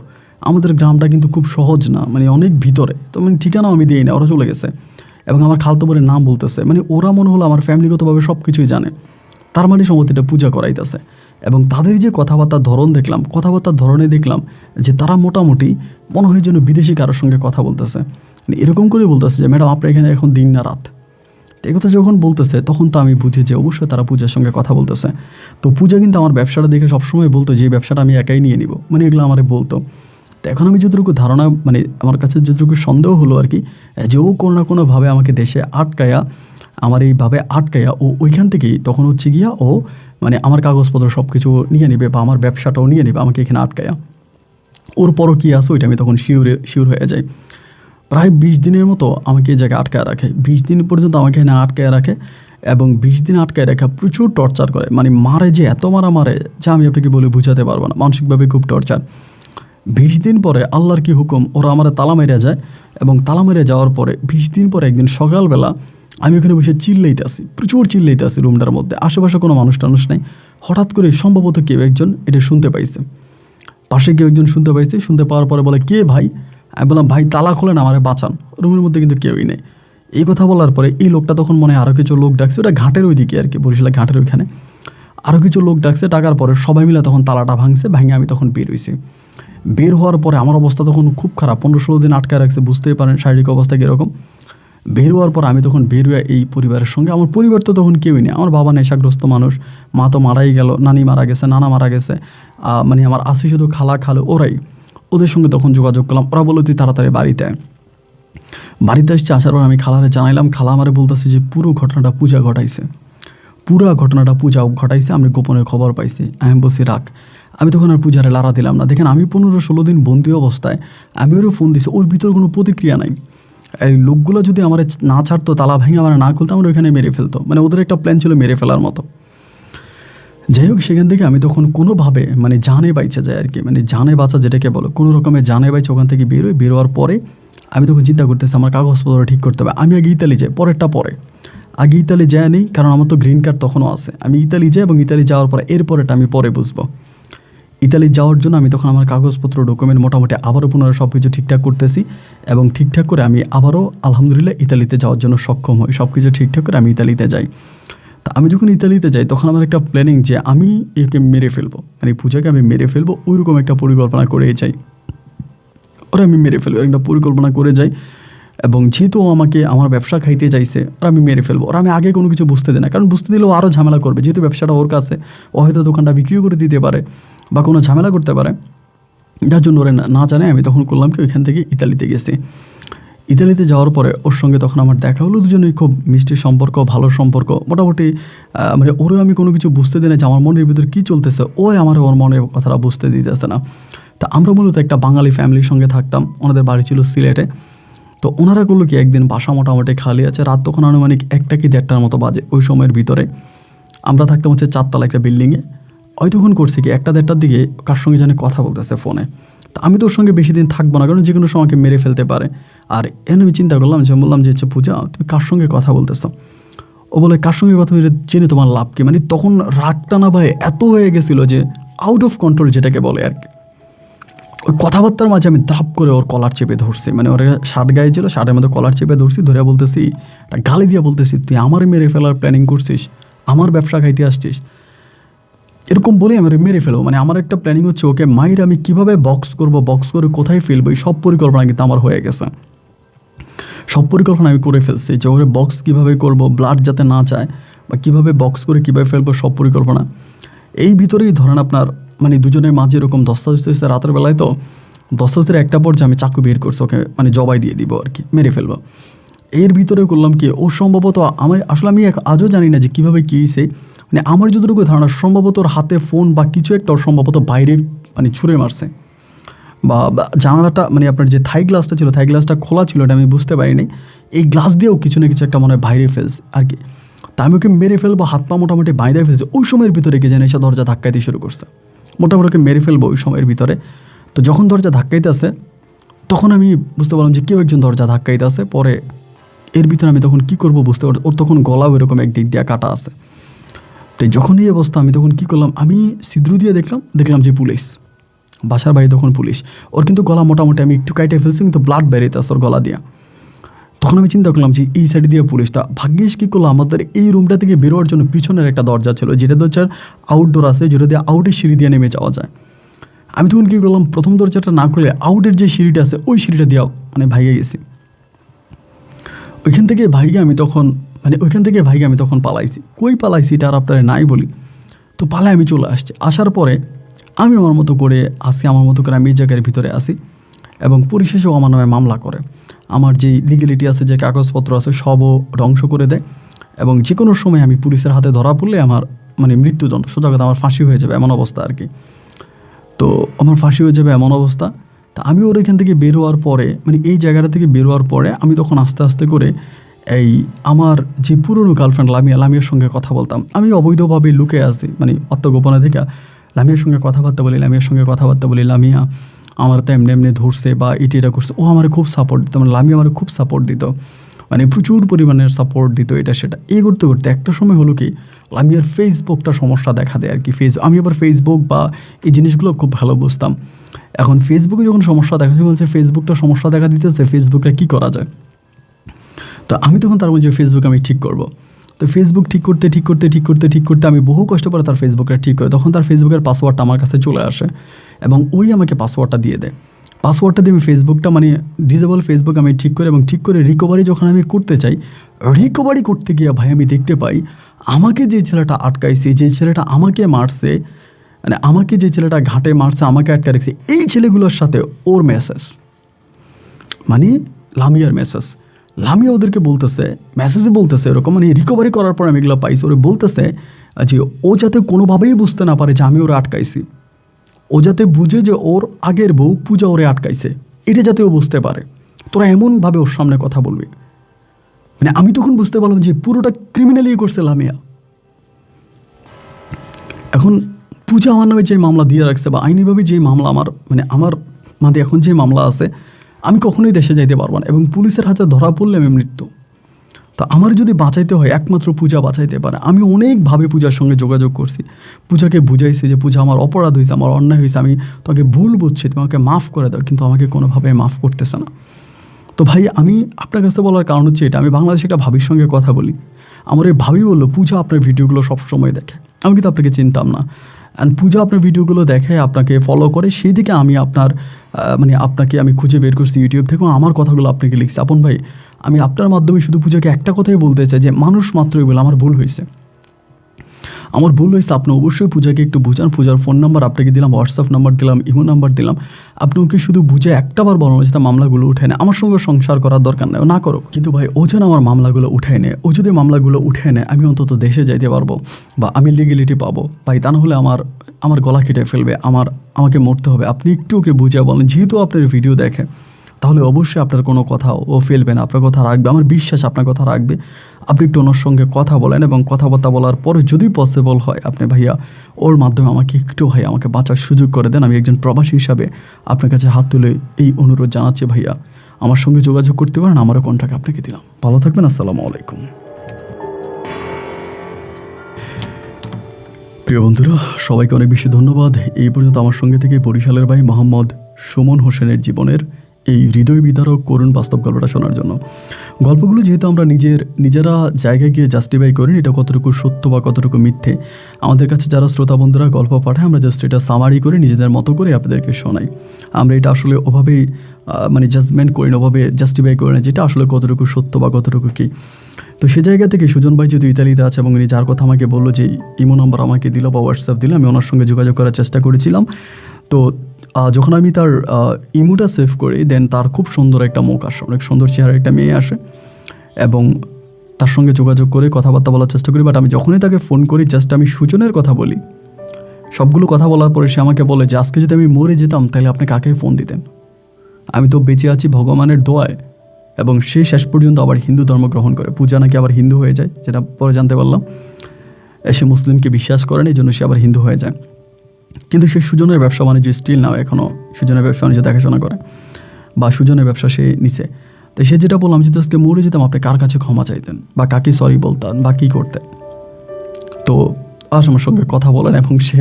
আমাদের গ্রামটা কিন্তু খুব সহজ না, মানে অনেক ভিতরে, তো মানে ঠিকানাও আমি দিই না, ওরা চলে গেছে এবং আমার খালাতো বোনের নাম বলতেছে, মানে ওরা মনে হলো আমার ফ্যামিলিগতভাবে সব কিছুই জানে, তার মানে সম্ভবত পূজা করাইতেছে। এবং তাদের যে কথাবার্তার ধরনে দেখলাম যে তারা মোটামুটি মনে হয় যেন বিদেশি কারোর সঙ্গে কথা বলতেছে, মানে এরকম করে বলতেছে যে ম্যাডাম আপনার এখানে এখন দিন না রাত। এই কথা যখন বলতেছে তখন তো আমি বুঝি যে অবশ্যই তারা পূজার সঙ্গে কথা বলতেছে। তো পূজা কিন্তু আমার ব্যবসাটা দেখে সবসময় বলতো যে এই ব্যবসাটা আমি একাই নিয়ে নিব, মানে এগুলো আমার বলতো। তো এখন আমি যতটুকু ধারণা মানে আমার কাছে যতটুকু সন্দেহ হলো আর কি, যে ও কোনো না কোনোভাবে আমাকে দেশে আটকায়া ও ওইখান থেকেই তখন হচ্ছে গিয়া ও মানে আমার কাগজপত্র সব কিছু নিয়ে নেবে বা আমার ব্যবসাটাও নিয়ে নেবে আমাকে এখানে আটকায়া। ওর পরও কী আসো ওইটা আমি তখন শিওর হয়ে যাই। প্রায় 20 দিনের মতো আমাকে এই জায়গায় আটকায় রাখে, 20 দিন পর্যন্ত আমাকে এখানে আটকায় রাখে এবং 20 দিন আটকায় রেখা প্রচুর টর্চার করে, মানে মারে যে এত মারে যা আমি আপনাকে বলে বোঝাতে পারবো না, মানসিকভাবে খুব টর্চার। 20 দিন পরে আল্লাহর কি হুকুম, ওরা আমার তালা মেরে যায়, এবং তালা মেরে যাওয়ার পরে 20 দিন পরে একদিন সকালবেলা আমি ওখানে বসে চিল্লাইতে আসি, প্রচুর চিল্লাইতে আসি রুমটার মধ্যে, আশেপাশে কোনো মানুষ টানুষ নেই। হঠাৎ করে সম্ভবত কেউ একজন এটা শুনতে পাইছে, পাশে কেউ একজন শুনতে পাইছে। শুনতে পাওয়ার পরে বলে, কে ভাই? আমি বললাম, ভাই তালা খোলেন, আমারে বাঁচান। রুমের মধ্যে কিন্তু কেউই নেই। এই কথা বলার পরে এই লোকটা তখন মনে হয় আরও কিছু লোক ডাকছে, ওটা ঘাটের ওইদিকে আর কি, বরিশালের ঘাটের ওইখানে আরও কিছু লোক ডাকছে। ডাকার পরে সবাই মিলে তখন তালাটা ভাঙছে, ভাঙে আমি তখন বের হয়েছি। বের হওয়ার পরে আমার অবস্থা তখন খুব খারাপ, 15-16 দিন আটকে রাখছে, বুঝতেই পারেন শারীরিক অবস্থা কীরকম। বের হওয়ার পর আমি তখন বের হয়ে এই পরিবারের সঙ্গে, আমার পরিবার তো তখন কেউই নেই, আমার বাবা নেশাগ্রস্ত মানুষ, মা তো মারাই গেল, নানি মারা গেছে, নানা মারা গেছে, মানে আমার আসি শুধু খালা খালো, ওরাই। ওদের সঙ্গে তখন যোগাযোগ করলাম, ওরা বললো তুই তাড়াতাড়ি বাড়িতে আসছে। আসার পর আমি খালারে জানাইলাম, খালা আমারে বলতেছে যে পুরো ঘটনাটা পূজা ঘটাইছে, আমি গোপনে খবর পাইছি। আমি বলছি রাখ। আমি তখন আর পূজারে লাড়া দিলাম না। দেখেন আমি 15-16 দিন বন্দি অবস্থায় আমি ওরও ফোন দিছি, ওর ভিতরে কোনো প্রতিক্রিয়া নাই। এই লোকগুলো যদি আমার না ছাড়তো, তালা ভেঙে আমার না খুলতো, আমার ওইখানে মেরে ফেলতো, মানে ওদের একটা প্ল্যান ছিল মেরে ফেলার মতো। যাই হোক, সেখান থেকে আমি তখন কোনোভাবে মানে জানে বাইচা যায় আর কি, মানে জানে বাঁচা যেটাকে বলো, কোনো রকমের জানে বাইচা ওখান থেকে বেরোয়ার পরে আমি তখন চিন্তা করতেছি আমার কাগজপত্র ঠিক করতে হবে। আমি আগে ইতালি যাই, আগে ইতালি যায় নেই, কারণ আমার তো গ্রিন কার্ড তখনও আছে। আমি ইতালি যাই, এবং ইতালি যাওয়ার পরে এরপরেটা আমি পরে বুঝবো। ইতালি যাওয়ার জন্য আমি তখন আমার কাগজপত্র ডকুমেন্ট মোটামুটি আবারও পুনরায় সব কিছু ঠিকঠাক করতেছি, এবং ঠিকঠাক করে আমি আবারও আলহামদুলিল্লাহ ইতালিতে যাওয়ার জন্য সক্ষম হই। সব কিছু ঠিকঠাক করে আমি ইতালিতে যাই। তা আমি যখন ইতালিতে যাই তখন আমার একটা প্ল্যানিং যে আমি একে মেরে ফেলবো, মানে পূজাকে আমি মেরে ফেলবো, ওইরকম একটা পরিকল্পনা করে যাই। ওরা আমি মেরে ফেলবো একটা পরিকল্পনা করে যাই, এবং যেহেতু আমাকে আমার ব্যবসা খাইতে চাইছে, ওরা আমি মেরে ফেলবো। ওরা আমি আগে কোনো কিছু বুঝতে দিই না, কারণ বুঝতে দিলেও আরও ঝামেলা করবে, যেহেতু ব্যবসাটা ওর কাছে, ও হয়তো দোকানটা বিক্রিও করে দিতে পারে বা কোনো ঝামেলা করতে পারে, যার জন্য ওরা না জানে। আমি তখন করলাম কি, ওইখান থেকে ইতালিতে গেছি। ইতালিতে যাওয়ার পরে ওর সঙ্গে তখন আমার দেখা হলো, দুজনেই খুব মিষ্টি সম্পর্ক, ভালো সম্পর্ক মোটামুটি। মানে ওরও আমি কোনো কিছু বুঝতে দিই না যে আমার মনের ভিতরে কী চলতেছে, আমার ওর মনের কথাটা বুঝতে দিতেছে না। তা আমরা মূলত একটা বাঙালি ফ্যামিলির সঙ্গে থাকতাম, ওনাদের বাড়ি ছিল সিলেটে। তো ওনারা করলো কি, একদিন বাসা মোটামুটি খালি আছে, রাত তখন আনুমানিক 1টা কি 1:30টার মতো বাজে। ওই সময়ের ভিতরে আমরা থাকতাম হচ্ছে 4তলা একটা বিল্ডিংয়ে। ওই তখন করছে কি, 1টা-1:30টার দিকে কার সঙ্গে জানে কথা বলতেছে ফোনে। তা আমি তো ওর সঙ্গে বেশি দিন থাকবো না, কারণ যে কোনো সময় আমাকে মেরে ফেলতে পারে। আর আমি চিন্তা করলাম যে, বললাম যে হচ্ছে পূজা, তুমি কার সঙ্গে কথা বলতেছো? ও বলে, কার সঙ্গে কথা বলে জেনে তোমার লাভ কি? মানে তখন রাগটা না ভাই এত হয়ে গেছিলো যে আউট অফ কন্ট্রোল যেটাকে বলে আর কি। ওই কথাবার্তার মাঝে আমি ধাপ করে ওর কলার চেপে ধরছি, মানে ওর শার্ট গায়ে ছিল, শার্টের মধ্যে কলার চেপে ধরছি, ধরে বলতেছি, গালি দিয়ে বলতেছি, তুই আমার মেরে ফেলার প্ল্যানিং করছিস, আমার ব্যবসা খাইতে আসছিস, এরকম বলে আমি মেরে ফেলবো। মানে আমার একটা প্ল্যানিং হচ্ছে, ওকে মাইর আমি কীভাবে বক্স করে কোথায় ফেলবো, এই সব পরিকল্পনা কিন্তু আমার হয়ে গেছে। সব পরিকল্পনা আমি করে ফেলছি, যে ওরে বক্স কীভাবে করব, ব্লাড যাতে না যায়, বা কীভাবে বক্স করে কীভাবে ফেলবো, সব পরিকল্পনা। এই ভিতরেই ধরেন আপনার মানে দুজনের মাঝে এরকম ধস্তাধস্তি হয়েছে রাতের বেলায়। তো ধস্তাধস্তির একটা পর্যায়ে আমি চাকু বের করছি, ওকে মানে জবাই দিয়ে দিব আর কি, মেরে ফেলবো। এর ভিতরে করলাম কি, ও সম্ভবত আমি আজও জানি না যে কীভাবে কী হয়েছে, মানে আমার যতটুকু ধারণা সম্ভবত ওর হাতে ফোন বা কিছু একটা ওর সম্ভবত বাইরে মানে ছুঁড়ে মারছে, বা জানালাটা মানে আপনার যে থাই গ্লাসটা ছিল, থাই গ্লাসটা খোলা ছিল, এটা আমি বুঝতে পারিনি। এই গ্লাস দিয়েও কিছু না কিছু একটা মনে হয় বাইরে ফেলছে আর কি। তা আমি ওকে মেরে ফেলবো, হাত পা মোটামুটি বাইরে ফেলছে। ওই সময়ের ভিতরে কি জানি এসে দরজা ধাক্কাইতে শুরু করছে, মোটামুটি ওকে মেরে ফেলবো ওই সময়ের ভিতরে। তো যখন দরজা ধাক্কাইতে আসে, তখন আমি বুঝতে পারলাম যে কেউ একজন দরজা ধাক্কাইতে আসে। পরে এর ভিতরে আমি তখন কী করবো বুঝতে পারছি, ওর তখন গলাও এরকম একদিক দিয়ে কাটা আছে। তো যখন এই অবস্থা, আমি তখন কী করলাম, আমি ছিদ্র দিয়ে দেখলাম যে পুলিশ, বাসার বাইরে তখন পুলিশ। ওর কিন্তু গলা মোটামুটি আমি একটু কাইটে ফেলছি, কিন্তু ব্লাড বেরিয়েছে ওর গলা দিয়া। তখন আমি চিন্তা করলাম যে এই সাইড দিয়ে পুলিশটা, ভাগ্যিস কী করলো, আমাদের এই রুমটা থেকে বেরোয়ার জন্য পিছনের একটা দরজা ছিল, যেটা হচ্ছে আউটডোর আছে, যেটা দিয়ে আউটের সিঁড়ি দিয়ে নেমে যাওয়া যায়। আমি তখন কী করলাম, প্রথম দরজাটা না খুলে আউটের যে সিঁড়িটা আছে ওই সিঁড়িটা দিয়ে মানে ভাইগে গেছি। ওইখান থেকে ভাইগে আমি তখন পালাইছি। কই পালাইছি এটা আর আপনারা নাই বলি। তো পালাই আমি চলে আসছি। আসার পরে আমি আমার মতো করে আমি এই জায়গার ভিতরে আসি, এবং পরিশেষেও আমার নামে মামলা করে। আমার যে লিগ্যালিটি আছে, যে কাগজপত্র আছে, সবও ধ্বংস করে দেয়, এবং যে কোনো সময় আমি পুলিশের হাতে ধরা পড়লে আমার মানে মৃত্যুদণ্ড, সোজা কথা আমার ফাঁসি হয়ে যাবে এমন অবস্থা আর কি। তো আমার ফাঁসি হয়ে যাবে এমন অবস্থা। তা আমি ওর এখান থেকে বেরোয়ার পরে, মানে এই জায়গাটা থেকে বেরোয়ার পরে আমি তখন আস্তে আস্তে করে এই আমার যে পুরনো গার্লফ্রেন্ড লামিয়ার সঙ্গে কথা বলতাম, আমি অবৈধভাবে লুকে আসি, মানে আত্মগোপনে থেকে লামিয়ার সঙ্গে কথাবার্তা বলি, লামিয়া আমার তো এমনি এমনি ধরছে বা এটা করছে, ও আমার খুব সাপোর্ট দিত, মানে লামিয়া আমার খুব সাপোর্ট দিত, মানে প্রচুর পরিমাণের সাপোর্ট দিত এটা সেটা। এই করতে করতে একটা সময় হলো কি লামিয়ার ফেসবুকটা সমস্যা দেখা দেয় আর কি। আমি আবার ফেসবুক বা এই জিনিসগুলো খুব ভালো বুঝতাম। এখন ফেসবুকে যখন সমস্যা দেখা যায়, বলছে ফেসবুকটা সমস্যা দেখা দিতেছে, ফেসবুকটা কী করা যায়। তো আমি তখন তার মধ্যে ফেসবুক আমি ঠিক করব। তো ফেসবুক ঠিক করতে আমি বহু কষ্ট করে তার ফেসবুকটা ঠিক করি। তখন তার ফেসবুকের পাসওয়ার্ডটা আমার কাছে চলে আসে এবং ওই আমাকে পাসওয়ার্ডটা দিয়ে দেয়। পাসওয়ার্ডটা দিয়ে আমি ফেসবুকটা মানে ডিসেবল ফেসবুক আমি ঠিক করে এবং ঠিক করে রিকভারি যখন আমি করতে চাই, রিকভারি করতে গিয়ে ভাই আমি দেখতে পাই আমাকে যে ছেলেটা আটকাইছে, যে ছেলেটা আমাকে মারছে, মানে আমাকে যে ছেলেটা ঘাটে মারছে, আমাকে আটকে রেখেছে, এই ছেলেগুলোর সাথে ওর মেসেজ, মানে লামিয়ার মেসেজ। লামিয়া ওদেরকে বলতেছে, মেসেজে বলতেছে এরকম, মানে রিকভারি করার পর আমি এগুলো পাইছি, ওরে বলতেছে যে ও যাতে কোনোভাবেই বুঝতে না পারে যে আমি ওরা আটকাইছি, ও যাতে বুঝে যে ওর আগের বউ পূজা ওরে আটকাইছে, এটা যাতে ও বুঝতে পারে, তোরা এমনভাবে ওর সামনে কথা বলবি। মানে আমি তখন বুঝতে পারলাম যে পুরোটা ক্রিমিনালি করছে লামিয়া। এখন পূজা আমার নামে যে মামলা দিয়ে রাখছে বা আইনিভাবে যে মামলা আমার মাঝে এখন যে মামলা আছে, আমি কখনোই দেশে যাইতে পারবো না এবং পুলিশের হাতে ধরা পড়লে আমি মৃত্যু। তো আমার যদি বাঁচাইতে হয় একমাত্র পূজা বাঁচাইতে পারে। আমি অনেকভাবে পূজার সঙ্গে যোগাযোগ করছি, পূজাকে বুঝাইছি যে পূজা আমার অপরাধ হয়েছে, আমার অন্যায় হয়েছে, আমি তোমাকে ভুল বুঝছি, তুমি আমাকে মাফ করে দাও, কিন্তু আমাকে কোনোভাবে মাফ করতেছে না। তো ভাই আমি আপনার কাছে বলার কারণ হচ্ছে এটা, আমি বাংলাদেশে একটা ভাবির সঙ্গে কথা বলি, আমার এই ভাবি বললো পূজা আপনার ভিডিওগুলো সবসময় দেখে, আমি কিন্তু আপনাকে চিনতাম না, অ্যান্ড পূজা আপনার ভিডিওগুলো দেখে, আপনাকে ফলো করে, সেই দিকে আমি আপনাকে আমি খুঁজে বের করছি ইউটিউব থেকে, আমার কথাগুলো আপনাকে লিখছি। আপন ভাই আমি আপনার মাধ্যমে শুধু পূজাকে একটা কথাই বলতে চাই যে মানুষ মাত্রই বলে আমার ভুল হয়েছে, আপনি অবশ্যই পূজাকে একটু বুঝান। পূজার ফোন নাম্বার আপনাকে দিলাম, হোয়াটসঅ্যাপ নাম্বার দিলাম, ইমো নাম্বার দিলাম, আপনি ওকে শুধু বুঝে একটাবার বলানো যাতে মামলাগুলো উঠে নেয়, আমার সঙ্গে সংসার করার দরকার নেই, না করো, কিন্তু ভাই ও যেন আমার মামলাগুলো উঠে নেয়, ও যদি মামলাগুলো উঠে নেয় আমি অন্তত দেশে যাইতে পারবো বা আমি লিগেলিটি পাবো ভাই, তা না হলে আমার গলা কেটে ফেলবে, আমাকে মরতে হবে। আপনি একটু ওকে বুঝে বলেন, যেহেতু আপনার ভিডিও দেখে তাহলে অবশ্যই আপনার কোনো কথা ও ফেলবে না, আপনার কথা রাখবে, আমার বিশ্বাস আপনার কথা রাখবে। আপনি একটু ওনার সঙ্গে কথা বলেন এবং কথাবার্তা বলার পরে যদি পসিবল হয় আপনি ভাইয়া ওর মাধ্যমে আমাকে বাঁচার সুযোগ করে দেন। আমি একজন প্রবাসী হিসাবে আপনার কাছে হাত তুলে এই অনুরোধ জানাচ্ছি, ভাইয়া আমার সঙ্গে যোগাযোগ করতে পারেন, আমারও কন্ট্যাক্ট আপনাকে দিলাম। ভালো থাকবেন, আসসালামু আলাইকুম। প্রিয় বন্ধুরা, সবাইকে অনেক বেশি ধন্যবাদ এই পর্যন্ত আমার সঙ্গে থেকে বরিশালের ভাই মোহাম্মদ সুমন হোসেনের জীবনের এই হৃদয় বিদারক করুণ বাস্তব গল্পটা শোনার জন্য। গল্পগুলো যেহেতু আমরা নিজেরা জায়গায় গিয়ে জাস্টিফাই করি এটা কতটুকু সত্য বা কতটুকু মিথ্যে, আমাদের কাছে যারা শ্রোতা বন্ধুরা গল্প পাঠায় আমরা জাস্ট এটা সামারি করে নিজেদের মতো করে আপনাদেরকে শোনাই। আমরা এটা আসলে ওভাবেই জাজমেন্ট করি না, ওভাবে জাস্টিফাই করি না যেটা আসলে কতটুকু সত্য বা কতটুকু কী। তো সে জায়গা থেকে সুজন ভাই যেহেতু ইতালিতে আছে এবং উনি যার কথা আমাকে বললো যে ইমো নাম্বার আমাকে দিল বা হোয়াটসঅ্যাপ দিল, আমি ওনার সঙ্গে যোগাযোগ করার চেষ্টা করেছিলাম। তো যখন আমি তার ইমোটা সেভ করি দেন তার খুব সুন্দর একটা মুখ আসে, অনেক সুন্দর চেহারার একটা মেয়ে আসে এবং তার সঙ্গে যোগাযোগ করে কথাবার্তা বলার চেষ্টা করি। বাট আমি যখনই তাকে ফোন করি জাস্ট আমি সুজনের কথা বলি, সবগুলো কথা বলার পরে সে আমাকে বলে যে আজকে যদি আমি মরে যেতাম তাহলে আপনি কাকে ফোন দিতেন, আমি তো বেঁচে আছি ভগবানের দোয়ায়। এবং সে শেষ পর্যন্ত আবার হিন্দু ধর্ম গ্রহণ করে, পূজা নাকি আবার হিন্দু হয়ে যায়, যেটা পরে জানতে পারলাম। সে মুসলিমকে বিশ্বাস করেন, এই জন্য সে আবার হিন্দু হয়ে যায়। কিন্তু সে সুজনের ব্যবসা বাণিজ্য স্টিল নাও এখনও সুজনের ব্যবসা বাণিজ্য দেখাশোনা করে বা সুজনের ব্যবসা সে নিছে। তো সে যেটা বললাম যে আজকে মরে যেতাম আপনি কার কাছে ক্ষমা চাইতেন বা কাকে সরি বলতেন বা কী করতেন। তো আজ আমার সঙ্গে কথা বলেন এবং সে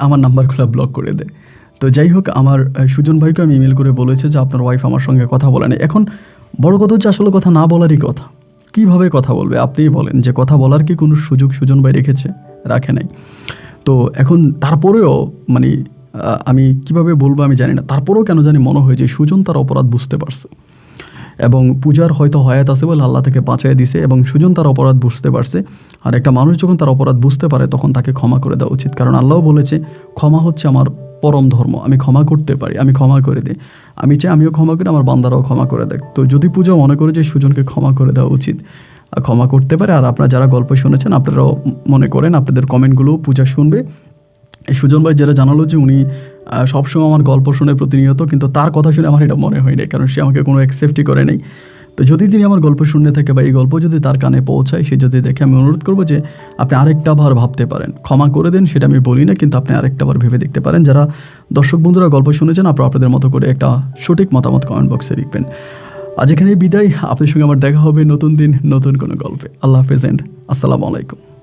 আমার নাম্বারগুলো ব্লক করে দেয়। তো যাই হোক, আমার সুজন ভাইকে আমি ইমেল করে বলেছে যে আপনার ওয়াইফ আমার সঙ্গে কথা বলে না। এখন বড় কথা হচ্ছে আসলে কথা না বলারই কথা, কীভাবে কথা বলবে আপনিই বলেন, যে কথা বলার কি কোনো সুযোগ সুজন ভাই রাখে নাই। তো এখন তারপরেও আমি কিভাবে বলবো আমি জানি না, তারপরেও কেন জানি মনে হয় যে সুজন তার অপরাধ বুঝতে পারছে এবং পূজার হয়তো হায়াত আছে বলে আল্লাহ তাকে বাঁচাই দিছে এবং সুজন তার অপরাধ বুঝতে পারছে। আর একটা মানুষ যখন তার অপরাধ বুঝতে পারে তখন তাকে ক্ষমা করে দেওয়া উচিত, কারণ আল্লাহ বলেছে ক্ষমা হচ্ছে আমার পরম ধর্ম, আমি ক্ষমা করতে পারি, আমি ক্ষমা করে দিই, আমি চাই আমিও ক্ষমা করি, আমার বান্দারাও ক্ষমা করে দেয়। তো যদি পূজা মনে করে যে সুজনকে ক্ষমা করে দেওয়া উচিত, ক্ষমা করতে পারে। আর আপনারা যারা গল্প শুনেছেন আপনারাও মনে করেন, আপনাদের কমেন্টগুলোও পূজা শুনবে। এই সুজন ভাই যারা জানালো যে উনি সবসময় আমার গল্প শুনে প্রতিনিয়ত, কিন্তু তার কথা শুনে আমার এটা মনে হয়নি, কারণ সে আমাকে কোনো অ্যাকসেপ্টই করে নেই। তো যদি তিনি আমার গল্প শুনে থাকে বা এই গল্প যদি তার কানে পৌঁছায়, সে যদি দেখে, আমি অনুরোধ করবো যে আপনি আরেকটা বার ভাবতে পারেন। ক্ষমা করে দেন সেটা আমি বলি না, কিন্তু আপনি আরেকটা বার ভেবে দেখতে পারেন। যারা দর্শক বন্ধুরা গল্প শুনেছেন, আপনারা আপনাদের মতো করে একটা সঠিক মতামত কমেন্ট বক্সে লিখবেন। আজ এখানেই বিদায়। আপনার সঙ্গে আমার দেখা হবে নতুন দিন নতুন কোনো গল্পে। আল্লাহ হাফেজ এন্ড আসসালামু আলাইকুম।